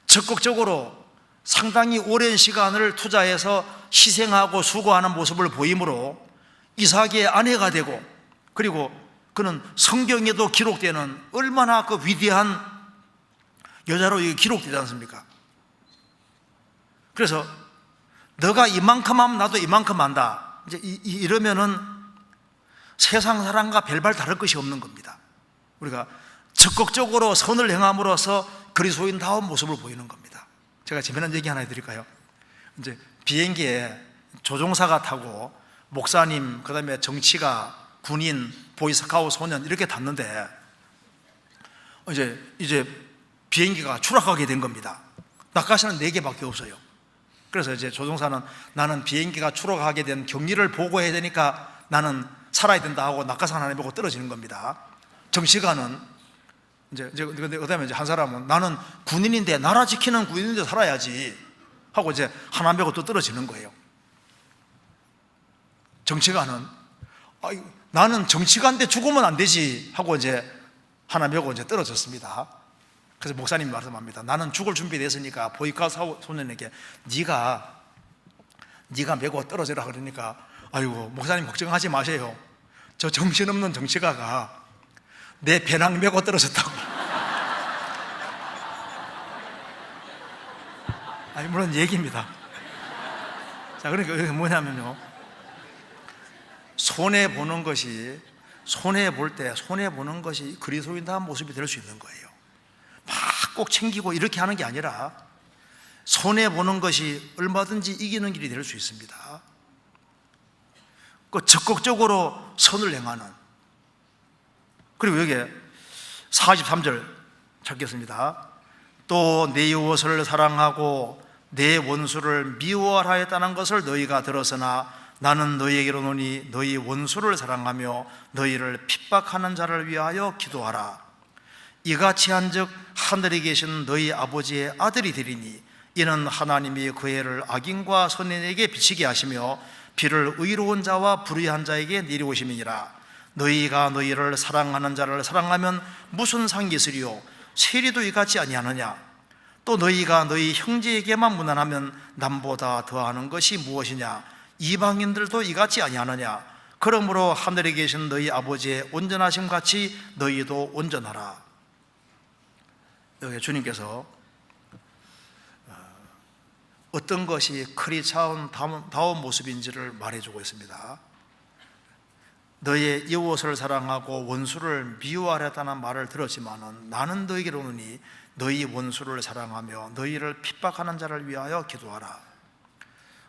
적극적으로 상당히 오랜 시간을 투자해서 희생하고 수고하는 모습을 보이므로 이삭의 아내가 되고, 그리고 그는 성경에도 기록되는 얼마나 그 위대한 여자로 기록되지 않습니까? 그래서 너가 이만큼 하면 나도 이만큼 한다, 이제 이러면은 세상 사람과 별반 다를 것이 없는 겁니다. 우리가 적극적으로 선을 행함으로써 그리스도인다운 모습을 보이는 겁니다. 제가 재미난 얘기 하나 해드릴까요? 이제 비행기에 조종사가 타고 목사님, 그 다음에 정치가, 군인, 보이스카우트 소년 이렇게 탔는데 이제 비행기가 추락하게 된 겁니다. 낙하산은 4개밖에 없어요. 그래서 이제 조종사는 나는 비행기가 추락하게 된 경위를 보고해야 되니까 나는 살아야 된다 하고 낙하산 하나 보고 떨어지는 겁니다. 정치가는 그다음에 이제 한 사람은 나는 군인인데, 나라 지키는 군인인데 살아야지 하고 이제 하나 메고 또 떨어지는 거예요. 정치가는 나는 정치가인데 죽으면 안 되지 하고 이제 하나 메고 이제 떨어졌습니다. 그래서 목사님이 말씀합니다. 나는 죽을 준비됐으니까 보이스카우트 소년에게 네가 메고 떨어져라 그러니까, 아이고 목사님 걱정하지 마세요. 저 정신없는 정치가가 내 배낭 메고 떨어졌다고. 아니 물론 얘기입니다. 자, 그러니까 이게 뭐냐면요, 손해 보는 것이 그리스도인다운 모습이 될 수 있는 거예요. 막 꼭 챙기고 이렇게 하는 게 아니라 손해 보는 것이 얼마든지 이기는 길이 될 수 있습니다. 그 적극적으로 선을 행하는. 그리고 여기에 43절 찾겠습니다. 또 내 이웃을 사랑하고 내 원수를 미워하라 했다는 것을 너희가 들었으나 나는 너희에게로 노니 너희 원수를 사랑하며 너희를 핍박하는 자를 위하여 기도하라. 이같이 한즉 하늘에 계신 너희 아버지의 아들이 되리니 이는 하나님이 그 해를 악인과 선인에게 비치게 하시며 비를 의로운 자와 불의한 자에게 내리오심이니라. 너희가 너희를 사랑하는 자를 사랑하면 무슨 상이 있으리요? 세리도 이같이 아니하느냐? 또 너희가 너희 형제에게만 무난하면 남보다 더하는 것이 무엇이냐? 이방인들도 이같이 아니하느냐? 그러므로 하늘에 계신 너희 아버지의 온전하심 같이 너희도 온전하라. 여기 주님께서 어떤 것이 크리스찬다운 모습인지를 말해주고 있습니다. 너의 이웃을 사랑하고 원수를 미워하려다는 말을 들었지만은 나는 너희에게로 오니 너희 원수를 사랑하며 너희를 핍박하는 자를 위하여 기도하라.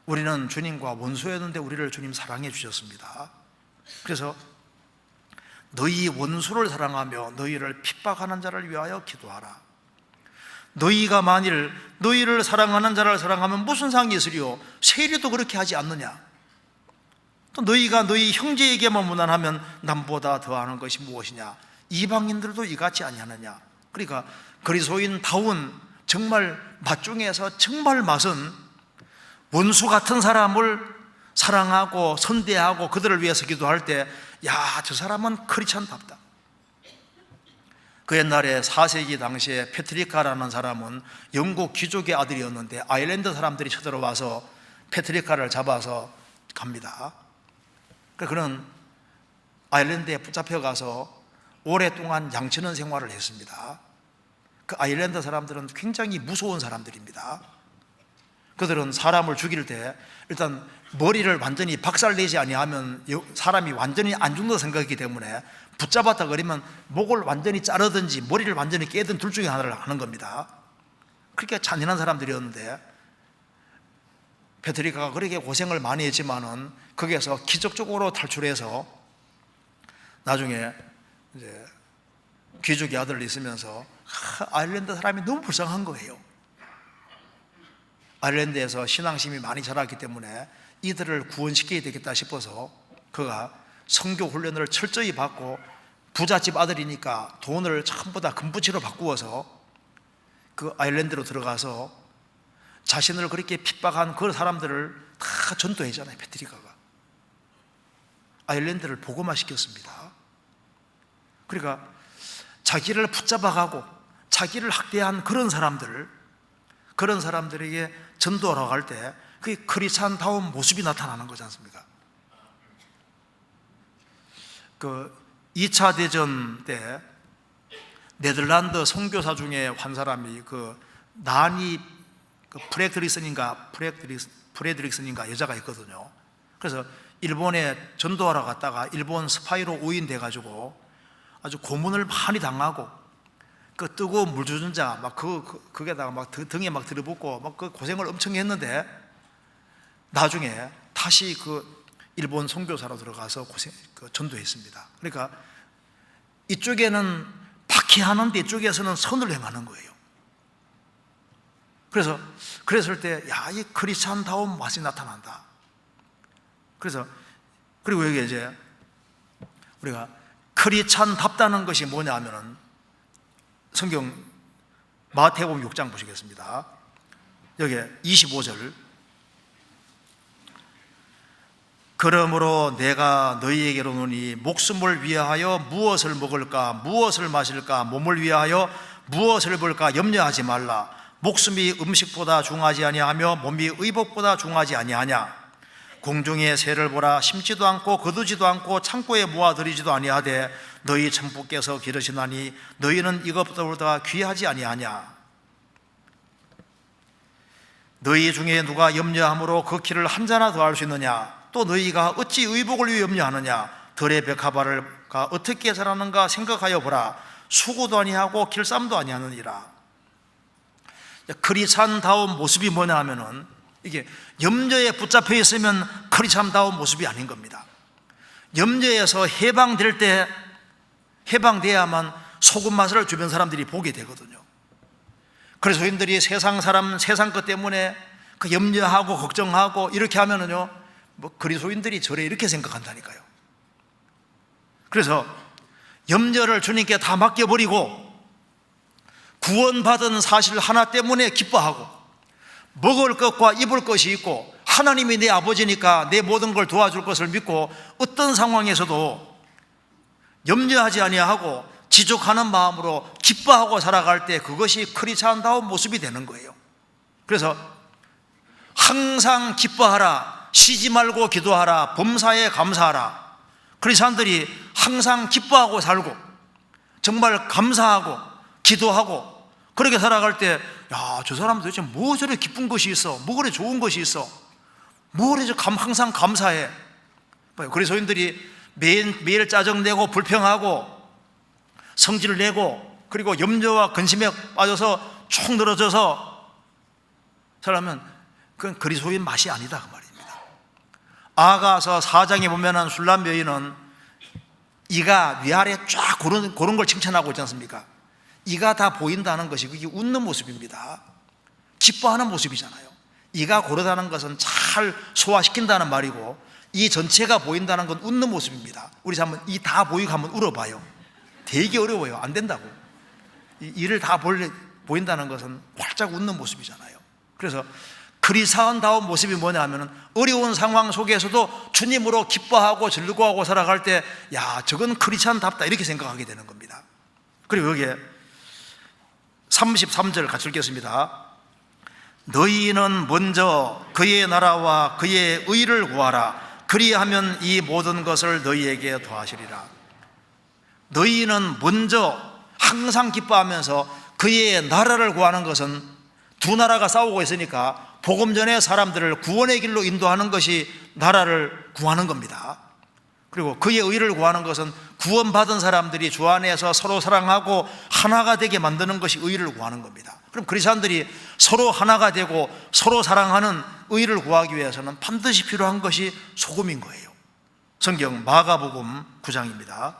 우리는 주님과 원수였는데 우리를 주님 사랑해 주셨습니다. 그래서 너희 원수를 사랑하며 너희를 핍박하는 자를 위하여 기도하라. 너희가 만일 너희를 사랑하는 자를 사랑하면 무슨 상이 있으리요? 세리도 그렇게 하지 않느냐? 또 너희가 너희 형제에게만 무난하면 남보다 더하는 것이 무엇이냐? 이방인들도 이같이 아니하느냐? 그러니까 그리스도인다운 정말 맛 중에서 정말 맛은 원수 같은 사람을 사랑하고 선대하고 그들을 위해서 기도할 때, 야, 저 사람은 크리스찬답다. 그 옛날에 4세기 당시에 페트리카라는 사람은 영국 귀족의 아들이었는데 아일랜드 사람들이 쳐들어와서 페트리카를 잡아서 갑니다. 그는 아일랜드에 붙잡혀가서 오랫동안 양치는 생활을 했습니다. 그 아일랜드 사람들은 굉장히 무서운 사람들입니다. 그들은 사람을 죽일 때 일단 머리를 완전히 박살내지 아니하면 사람이 완전히 안 죽는다 생각이기 때문에 붙잡았다 그러면 목을 완전히 자르든지 머리를 완전히 깨든 둘 중에 하나를 하는 겁니다. 그렇게 잔인한 사람들이었는데 페트리카가 그렇게 고생을 많이 했지만은 거기에서 기적적으로 탈출해서 나중에 이제 귀족의 아들이 있으면서 아일랜드 사람이 너무 불쌍한 거예요. 아일랜드에서 신앙심이 많이 자랐기 때문에 이들을 구원시켜야 되겠다 싶어서 그가 선교 훈련을 철저히 받고 부잣집 아들이니까 돈을 전부 다 금부치로 바꾸어서 그 아일랜드로 들어가서 자신을 그렇게 핍박한 그 사람들을 다 전도했잖아요. 페트리카가 아일랜드를 복음화시켰습니다. 그러니까 자기를 붙잡아가고 자기를 학대한 그런 사람들에게 전도하러 갈 때 그게 크리스찬다운 모습이 나타나는 거지 않습니까? 그 2차 대전 때 네덜란드 선교사 중에 한 사람이 그 나니 프레드릭슨인가 여자가 있거든요. 그래서 일본에 전도하러 갔다가 일본 스파이로 오인돼 가지고 아주 고문을 많이 당하고 그 뜨거운 물주전자 막 그게다가 막 등에 막 들어붙고 막 그 고생을 엄청 했는데 나중에 다시 그 일본 선교사로 들어가서 전도했습니다. 그러니까 이쪽에는 박해하는데 이쪽에서는 선을 행하는 거예요. 그랬을 때, 야, 이 크리스찬다운 맛이 나타난다. 그리고 여기 이제 우리가 크리스찬답다는 것이 뭐냐 하면은 성경 마태복음 6장 보시겠습니다. 여기 25절. 그러므로 내가 너희에게로 오노니 목숨을 위하여 무엇을 먹을까 무엇을 마실까 몸을 위하여 무엇을 입을까 염려하지 말라. 목숨이 음식보다 중하지 아니하며 몸이 의복보다 중하지 아니하냐. 공중의 새를 보라. 심지도 않고 거두지도 않고 창고에 모아들이지도 아니하되 너희 천부께서 기르시나니 너희는 이것보다 귀하지 아니하냐. 너희 중에 누가 염려함으로 그 키를 한 자나 더할 수 있느냐. 또 너희가 어찌 의복을 위해 염려하느냐. 들의 백합화가 어떻게 자라는가 생각하여 보라. 수고도 아니하고 길쌈도 아니하느니라. 크리스찬다운 모습이 뭐냐 하면은 이게 염려에 붙잡혀 있으면 크리스찬다운 모습이 아닌 겁니다. 염려에서 해방돼야만 소금 맛을 주변 사람들이 보게 되거든요. 그리스도인들이 세상 것 때문에 그 염려하고 걱정하고 이렇게 하면은요, 뭐 그리스도인들이 저래 이렇게 생각한다니까요. 그래서 염려를 주님께 다 맡겨버리고 구원받은 사실 하나 때문에 기뻐하고 먹을 것과 입을 것이 있고 하나님이 내 아버지니까 내 모든 걸 도와줄 것을 믿고 어떤 상황에서도 염려하지 아니하고 지족하는 마음으로 기뻐하고 살아갈 때 그것이 크리스찬다운 모습이 되는 거예요. 그래서 항상 기뻐하라, 쉬지 말고 기도하라, 범사에 감사하라. 크리스찬들이 항상 기뻐하고 살고 정말 감사하고 기도하고 그렇게 살아갈 때, 야, 저 사람 도대체 뭐 저래 기쁜 것이 있어, 뭐 그래 좋은 것이 있어, 뭐 그래 항상 감사해. 그리스도인들이 매일 짜증내고 불평하고 성질 내고 그리고 염려와 근심에 빠져서 축 늘어져서 살아면 그건 그리스도인 맛이 아니다 그 말입니다. 아가서 4장에 보면은 술람 여인은 이가 위아래 쫙 고른 걸 칭찬하고 있지 않습니까? 이가 다 보인다는 것이 그게 웃는 모습입니다. 기뻐하는 모습이잖아요. 이가 고르다는 것은 잘 소화시킨다는 말이고 이 전체가 보인다는 건 웃는 모습입니다. 우리 한번 이 다 보이고 한번 울어봐요. 되게 어려워요. 안 된다고. 이를 다 보인다는 것은 활짝 웃는 모습이잖아요. 그래서 그리스도다운 모습이 뭐냐 하면 어려운 상황 속에서도 주님으로 기뻐하고 즐거워하고 살아갈 때, 야, 저건 크리스찬답다 이렇게 생각하게 되는 겁니다. 그리고 여기에 33절 같이 읽겠습니다. 너희는 먼저 그의 나라와 그의 의를 구하라. 그리하면 이 모든 것을 너희에게 더하시리라. 너희는 먼저 항상 기뻐하면서 그의 나라를 구하는 것은 두 나라가 싸우고 있으니까 복음 전에 사람들을 구원의 길로 인도하는 것이 나라를 구하는 겁니다. 그리고 그의 의를 구하는 것은 구원받은 사람들이 주 안에서 서로 사랑하고 하나가 되게 만드는 것이 의를 구하는 겁니다. 그럼 그리스도인들이 서로 하나가 되고 서로 사랑하는 의를 구하기 위해서는 반드시 필요한 것이 소금인 거예요. 성경 마가복음 9장입니다.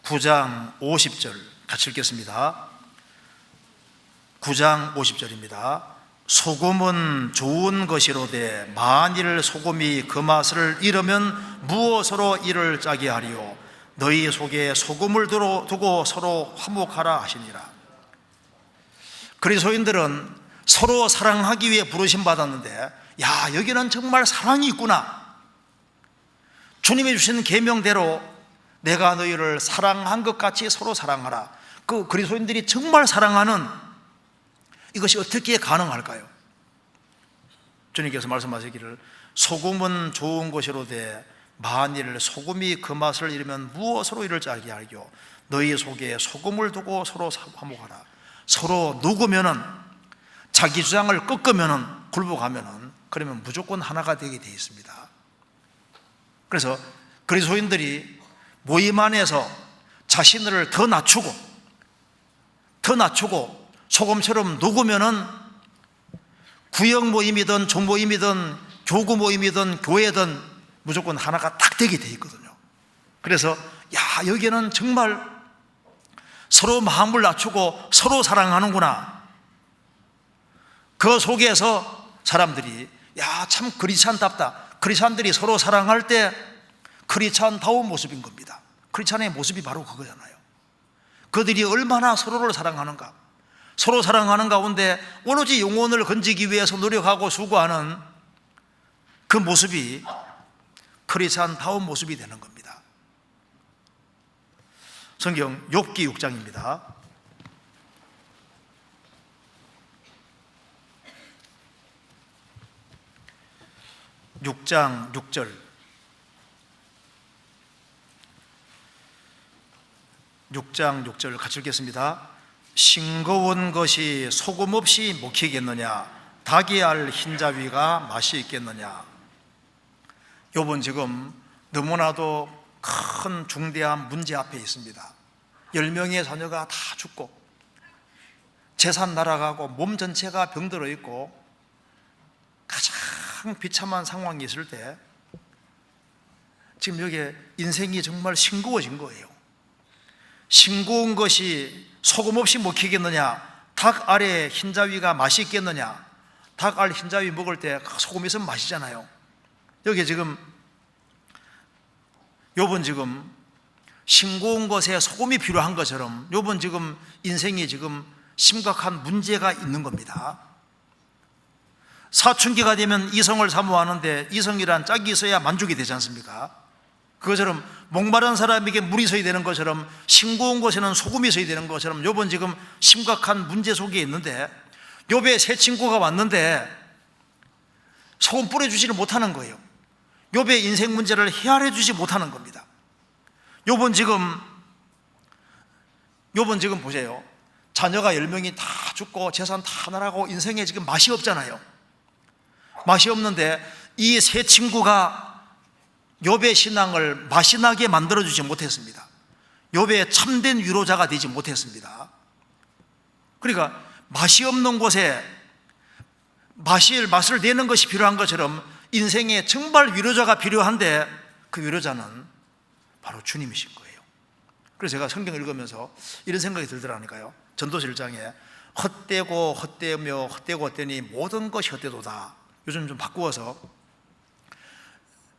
9장 50절 같이 읽겠습니다. 9장 50절입니다. 소금은 좋은 것이로되 만일 소금이 그 맛을 잃으면 무엇으로 이를 짜게 하리요. 너희 속에 소금을 두고 서로 화목하라 하시니라. 그리스도인들은 서로 사랑하기 위해 부르심 받았는데, 야, 여기는 정말 사랑이 있구나. 주님이 주신 계명대로 내가 너희를 사랑한 것 같이 서로 사랑하라. 그 그리스도인들이 정말 사랑하는 이것이 어떻게 가능할까요? 주님께서 말씀하시기를 소금은 좋은 것이로되 만일 소금이 그 맛을 잃으면 무엇으로 이를 알게 알겨. 너희 속에 소금을 두고 서로 화목하라. 서로 누구면은, 자기 주장을 꺾으면은, 굴복하면은, 그러면 무조건 하나가 되게 되어 있습니다. 그래서 그리스도인들이 모임 안에서 자신을 더 낮추고 소금처럼 녹으면은 구역 모임이든 종모임이든 교구 모임이든 교회든 무조건 하나가 딱 되게 돼 있거든요. 그래서 야, 여기는 정말 서로 마음을 낮추고 서로 사랑하는구나. 그 속에서 사람들이 야, 참 크리스찬답다. 크리스찬들이 서로 사랑할 때 크리스찬다운 모습인 겁니다. 크리스찬의 모습이 바로 그거잖아요. 그들이 얼마나 서로를 사랑하는가. 서로 사랑하는 가운데 오로지 영혼을 건지기 위해서 노력하고 수고하는 그 모습이 크리스찬다운 모습이 되는 겁니다. 성경 욥기 6장입니다. 6장 6절. 6장 6절 같이 읽겠습니다. 싱거운 것이 소금 없이 먹히겠느냐? 닭이 알 흰자위가 맛이 있겠느냐? 욥은 지금 너무나도 큰 중대한 문제 앞에 있습니다. 10명의 자녀가 다 죽고 재산 날아가고 몸 전체가 병들어 있고 가장 비참한 상황이 있을 때 지금 여기에 인생이 정말 싱거워진 거예요. 싱거운 것이 소금 없이 먹히겠느냐? 닭 알의 흰자위가 맛이 있겠느냐? 닭 알 흰자위 먹을 때 소금 있으면 맛이잖아요. 여기 지금 욥은 지금 싱거운 것에 소금이 필요한 것처럼 욥은 지금 인생이 지금 심각한 문제가 있는 겁니다. 사춘기가 되면 이성을 사모하는데 이성이란 짝이 있어야 만족이 되지 않습니까? 그것처럼 목마른 사람에게 물이 있어야 되는 것처럼 싱거운 곳에는 소금이 있어야 되는 것처럼 욥은 지금 심각한 문제 속에 있는데 욥의 새 친구가 왔는데 소금 뿌려주지를 못하는 거예요. 욥의 인생 문제를 헤아려 주지 못하는 겁니다. 욥은 지금 보세요. 자녀가 10명이 다 죽고 재산 다 날아가고 인생에 지금 맛이 없잖아요. 맛이 없는데 이 새 친구가 욥의 신앙을 맛이 나게 만들어주지 못했습니다. 욥의 참된 위로자가 되지 못했습니다. 그러니까 맛이 없는 곳에 맛을 내는 것이 필요한 것처럼 인생에 정말 위로자가 필요한데 그 위로자는 바로 주님이신 거예요. 그래서 제가 성경을 읽으면서 이런 생각이 들더라니까요. 전도서 1장에 헛되고 헛되며 헛되고 헛되니 모든 것이 헛되도다. 요즘 좀 바꾸어서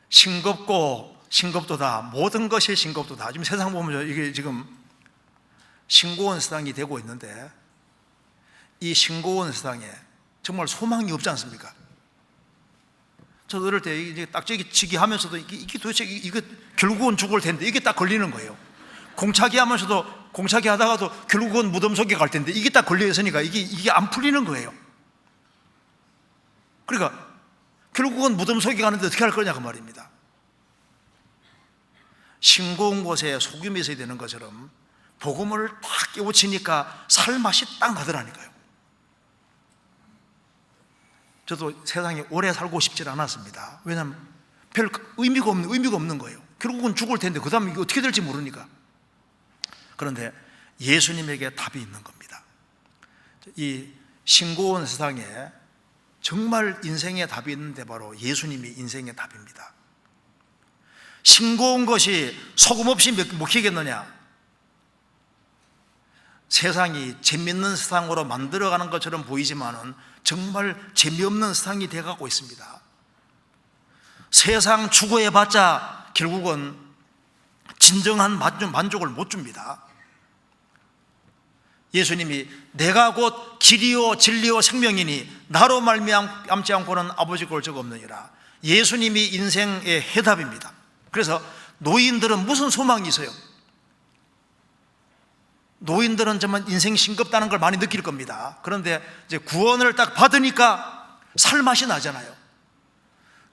싱겁고 싱겁도다. 모든 것이 싱겁도다. 지금 세상 보면 이게 지금 싱거운 세상이 되고 있는데 이 싱거운 세상에 정말 소망이 없지 않습니까? 저도 어릴 때 이제 딱지기 하면서도 이게 도대체 이거 결국은 죽을 텐데 이게 딱 걸리는 거예요. 공차기 하면서도 공차기 하다가도 결국은 무덤 속에 갈 텐데 이게 딱 걸려 있으니까 이게 안 풀리는 거예요. 그러니까 결국은 무덤 속에 가는데 어떻게 할 거냐 그 말입니다. 싱거운 곳에 소금이 있어야 되는 것처럼 복음을 딱 깨우치니까 살맛이 딱 나더라니까요. 저도 세상에 오래 살고 싶지 않았습니다. 왜냐하면 별 의미가 없는 거예요. 결국은 죽을 텐데 그 다음에 어떻게 될지 모르니까. 그런데 예수님에게 답이 있는 겁니다. 이 싱거운 세상에 정말 인생의 답이 있는데 바로 예수님이 인생의 답입니다. 싱거운 것이 소금 없이 먹히겠느냐? 세상이 재밌는 세상으로 만들어가는 것처럼 보이지만은 정말 재미없는 세상이 되어가고 있습니다. 세상 추구해봤자 결국은 진정한 만족을 못 줍니다. 예수님이 내가 곧 길이요 진리요 생명이니 나로 말미암지 않고는 아버지 볼 적 없느니라. 예수님이 인생의 해답입니다. 그래서 노인들은 무슨 소망이 있어요? 노인들은 정말 인생 싱겁다는 걸 많이 느낄 겁니다. 그런데 이제 구원을 딱 받으니까 살맛이 나잖아요.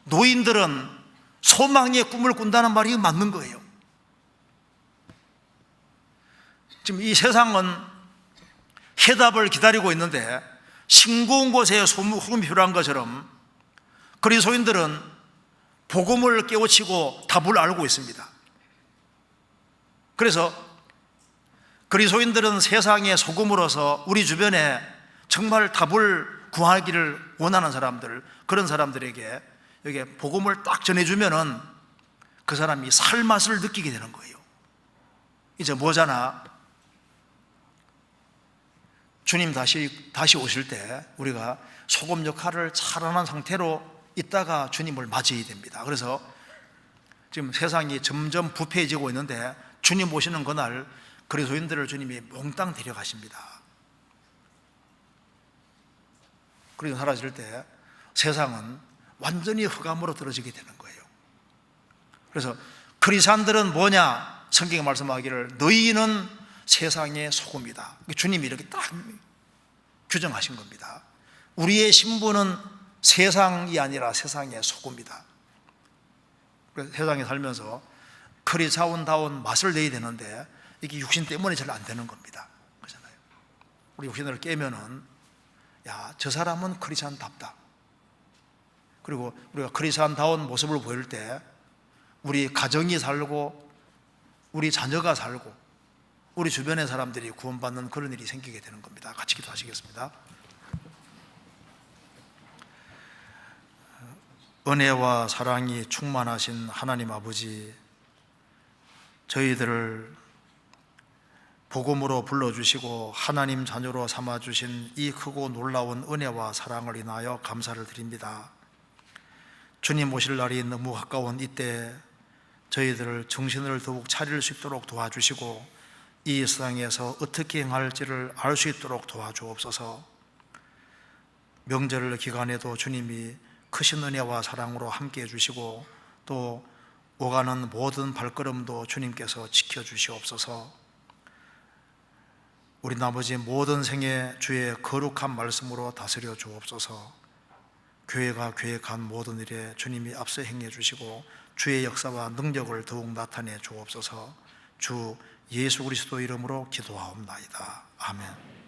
노인들은 소망의 꿈을 꾼다는 말이 맞는 거예요. 지금 이 세상은 해답을 기다리고 있는데 싱거운 곳에 소금이 필요한 것처럼 그리스도인들은 복음을 깨우치고 답을 알고 있습니다. 그래서 그리스도인들은 세상의 소금으로서 우리 주변에 정말 답을 구하기를 원하는 사람들, 그런 사람들에게 여기에 복음을 딱 전해주면은 그 사람이 살맛을 느끼게 되는 거예요. 이제 뭐잖아, 주님 다시 오실 때 우리가 소금 역할을 잘하는 상태로 있다가 주님을 맞이해야 됩니다. 그래서 지금 세상이 점점 부패해지고 있는데 주님 오시는 그날 그리스도인들을 주님이 몽땅 데려가십니다. 그리고 사라질 때 세상은 완전히 흑암으로 떨어지게 되는 거예요. 그래서 크리스찬들은 뭐냐? 성경에 말씀하기를 너희는 세상의 소금이다. 주님이 이렇게 딱 규정하신 겁니다. 우리의 신분은 세상이 아니라 세상의 소금이다. 그래서 세상에 살면서 크리스찬다운 맛을 내야 되는데 이게 육신 때문에 잘 안 되는 겁니다. 그렇잖아요. 우리 육신을 깨면은 야, 저 사람은 크리스찬답다. 그리고 우리가 크리스찬다운 모습을 보일 때 우리 가정이 살고 우리 자녀가 살고 우리 주변의 사람들이 구원받는 그런 일이 생기게 되는 겁니다. 같이 기도하시겠습니다. 은혜와 사랑이 충만하신 하나님 아버지, 저희들을 복음으로 불러주시고 하나님 자녀로 삼아주신 이 크고 놀라운 은혜와 사랑을 인하여 감사를 드립니다. 주님 오실 날이 너무 가까운 이때 저희들을 정신을 더욱 차릴 수 있도록 도와주시고 이 세상에서 어떻게 행할지를 알 수 있도록 도와주옵소서. 명절 기간에도 주님이 크신 은혜와 사랑으로 함께해 주시고 또 오가는 모든 발걸음도 주님께서 지켜주시옵소서. 우리 나머지 모든 생에 주의 거룩한 말씀으로 다스려 주옵소서. 교회가 계획한 모든 일에 주님이 앞서 행해 주시고 주의 역사와 능력을 더욱 나타내 주옵소서. 주 예수 그리스도 이름으로 기도하옵나이다. 아멘.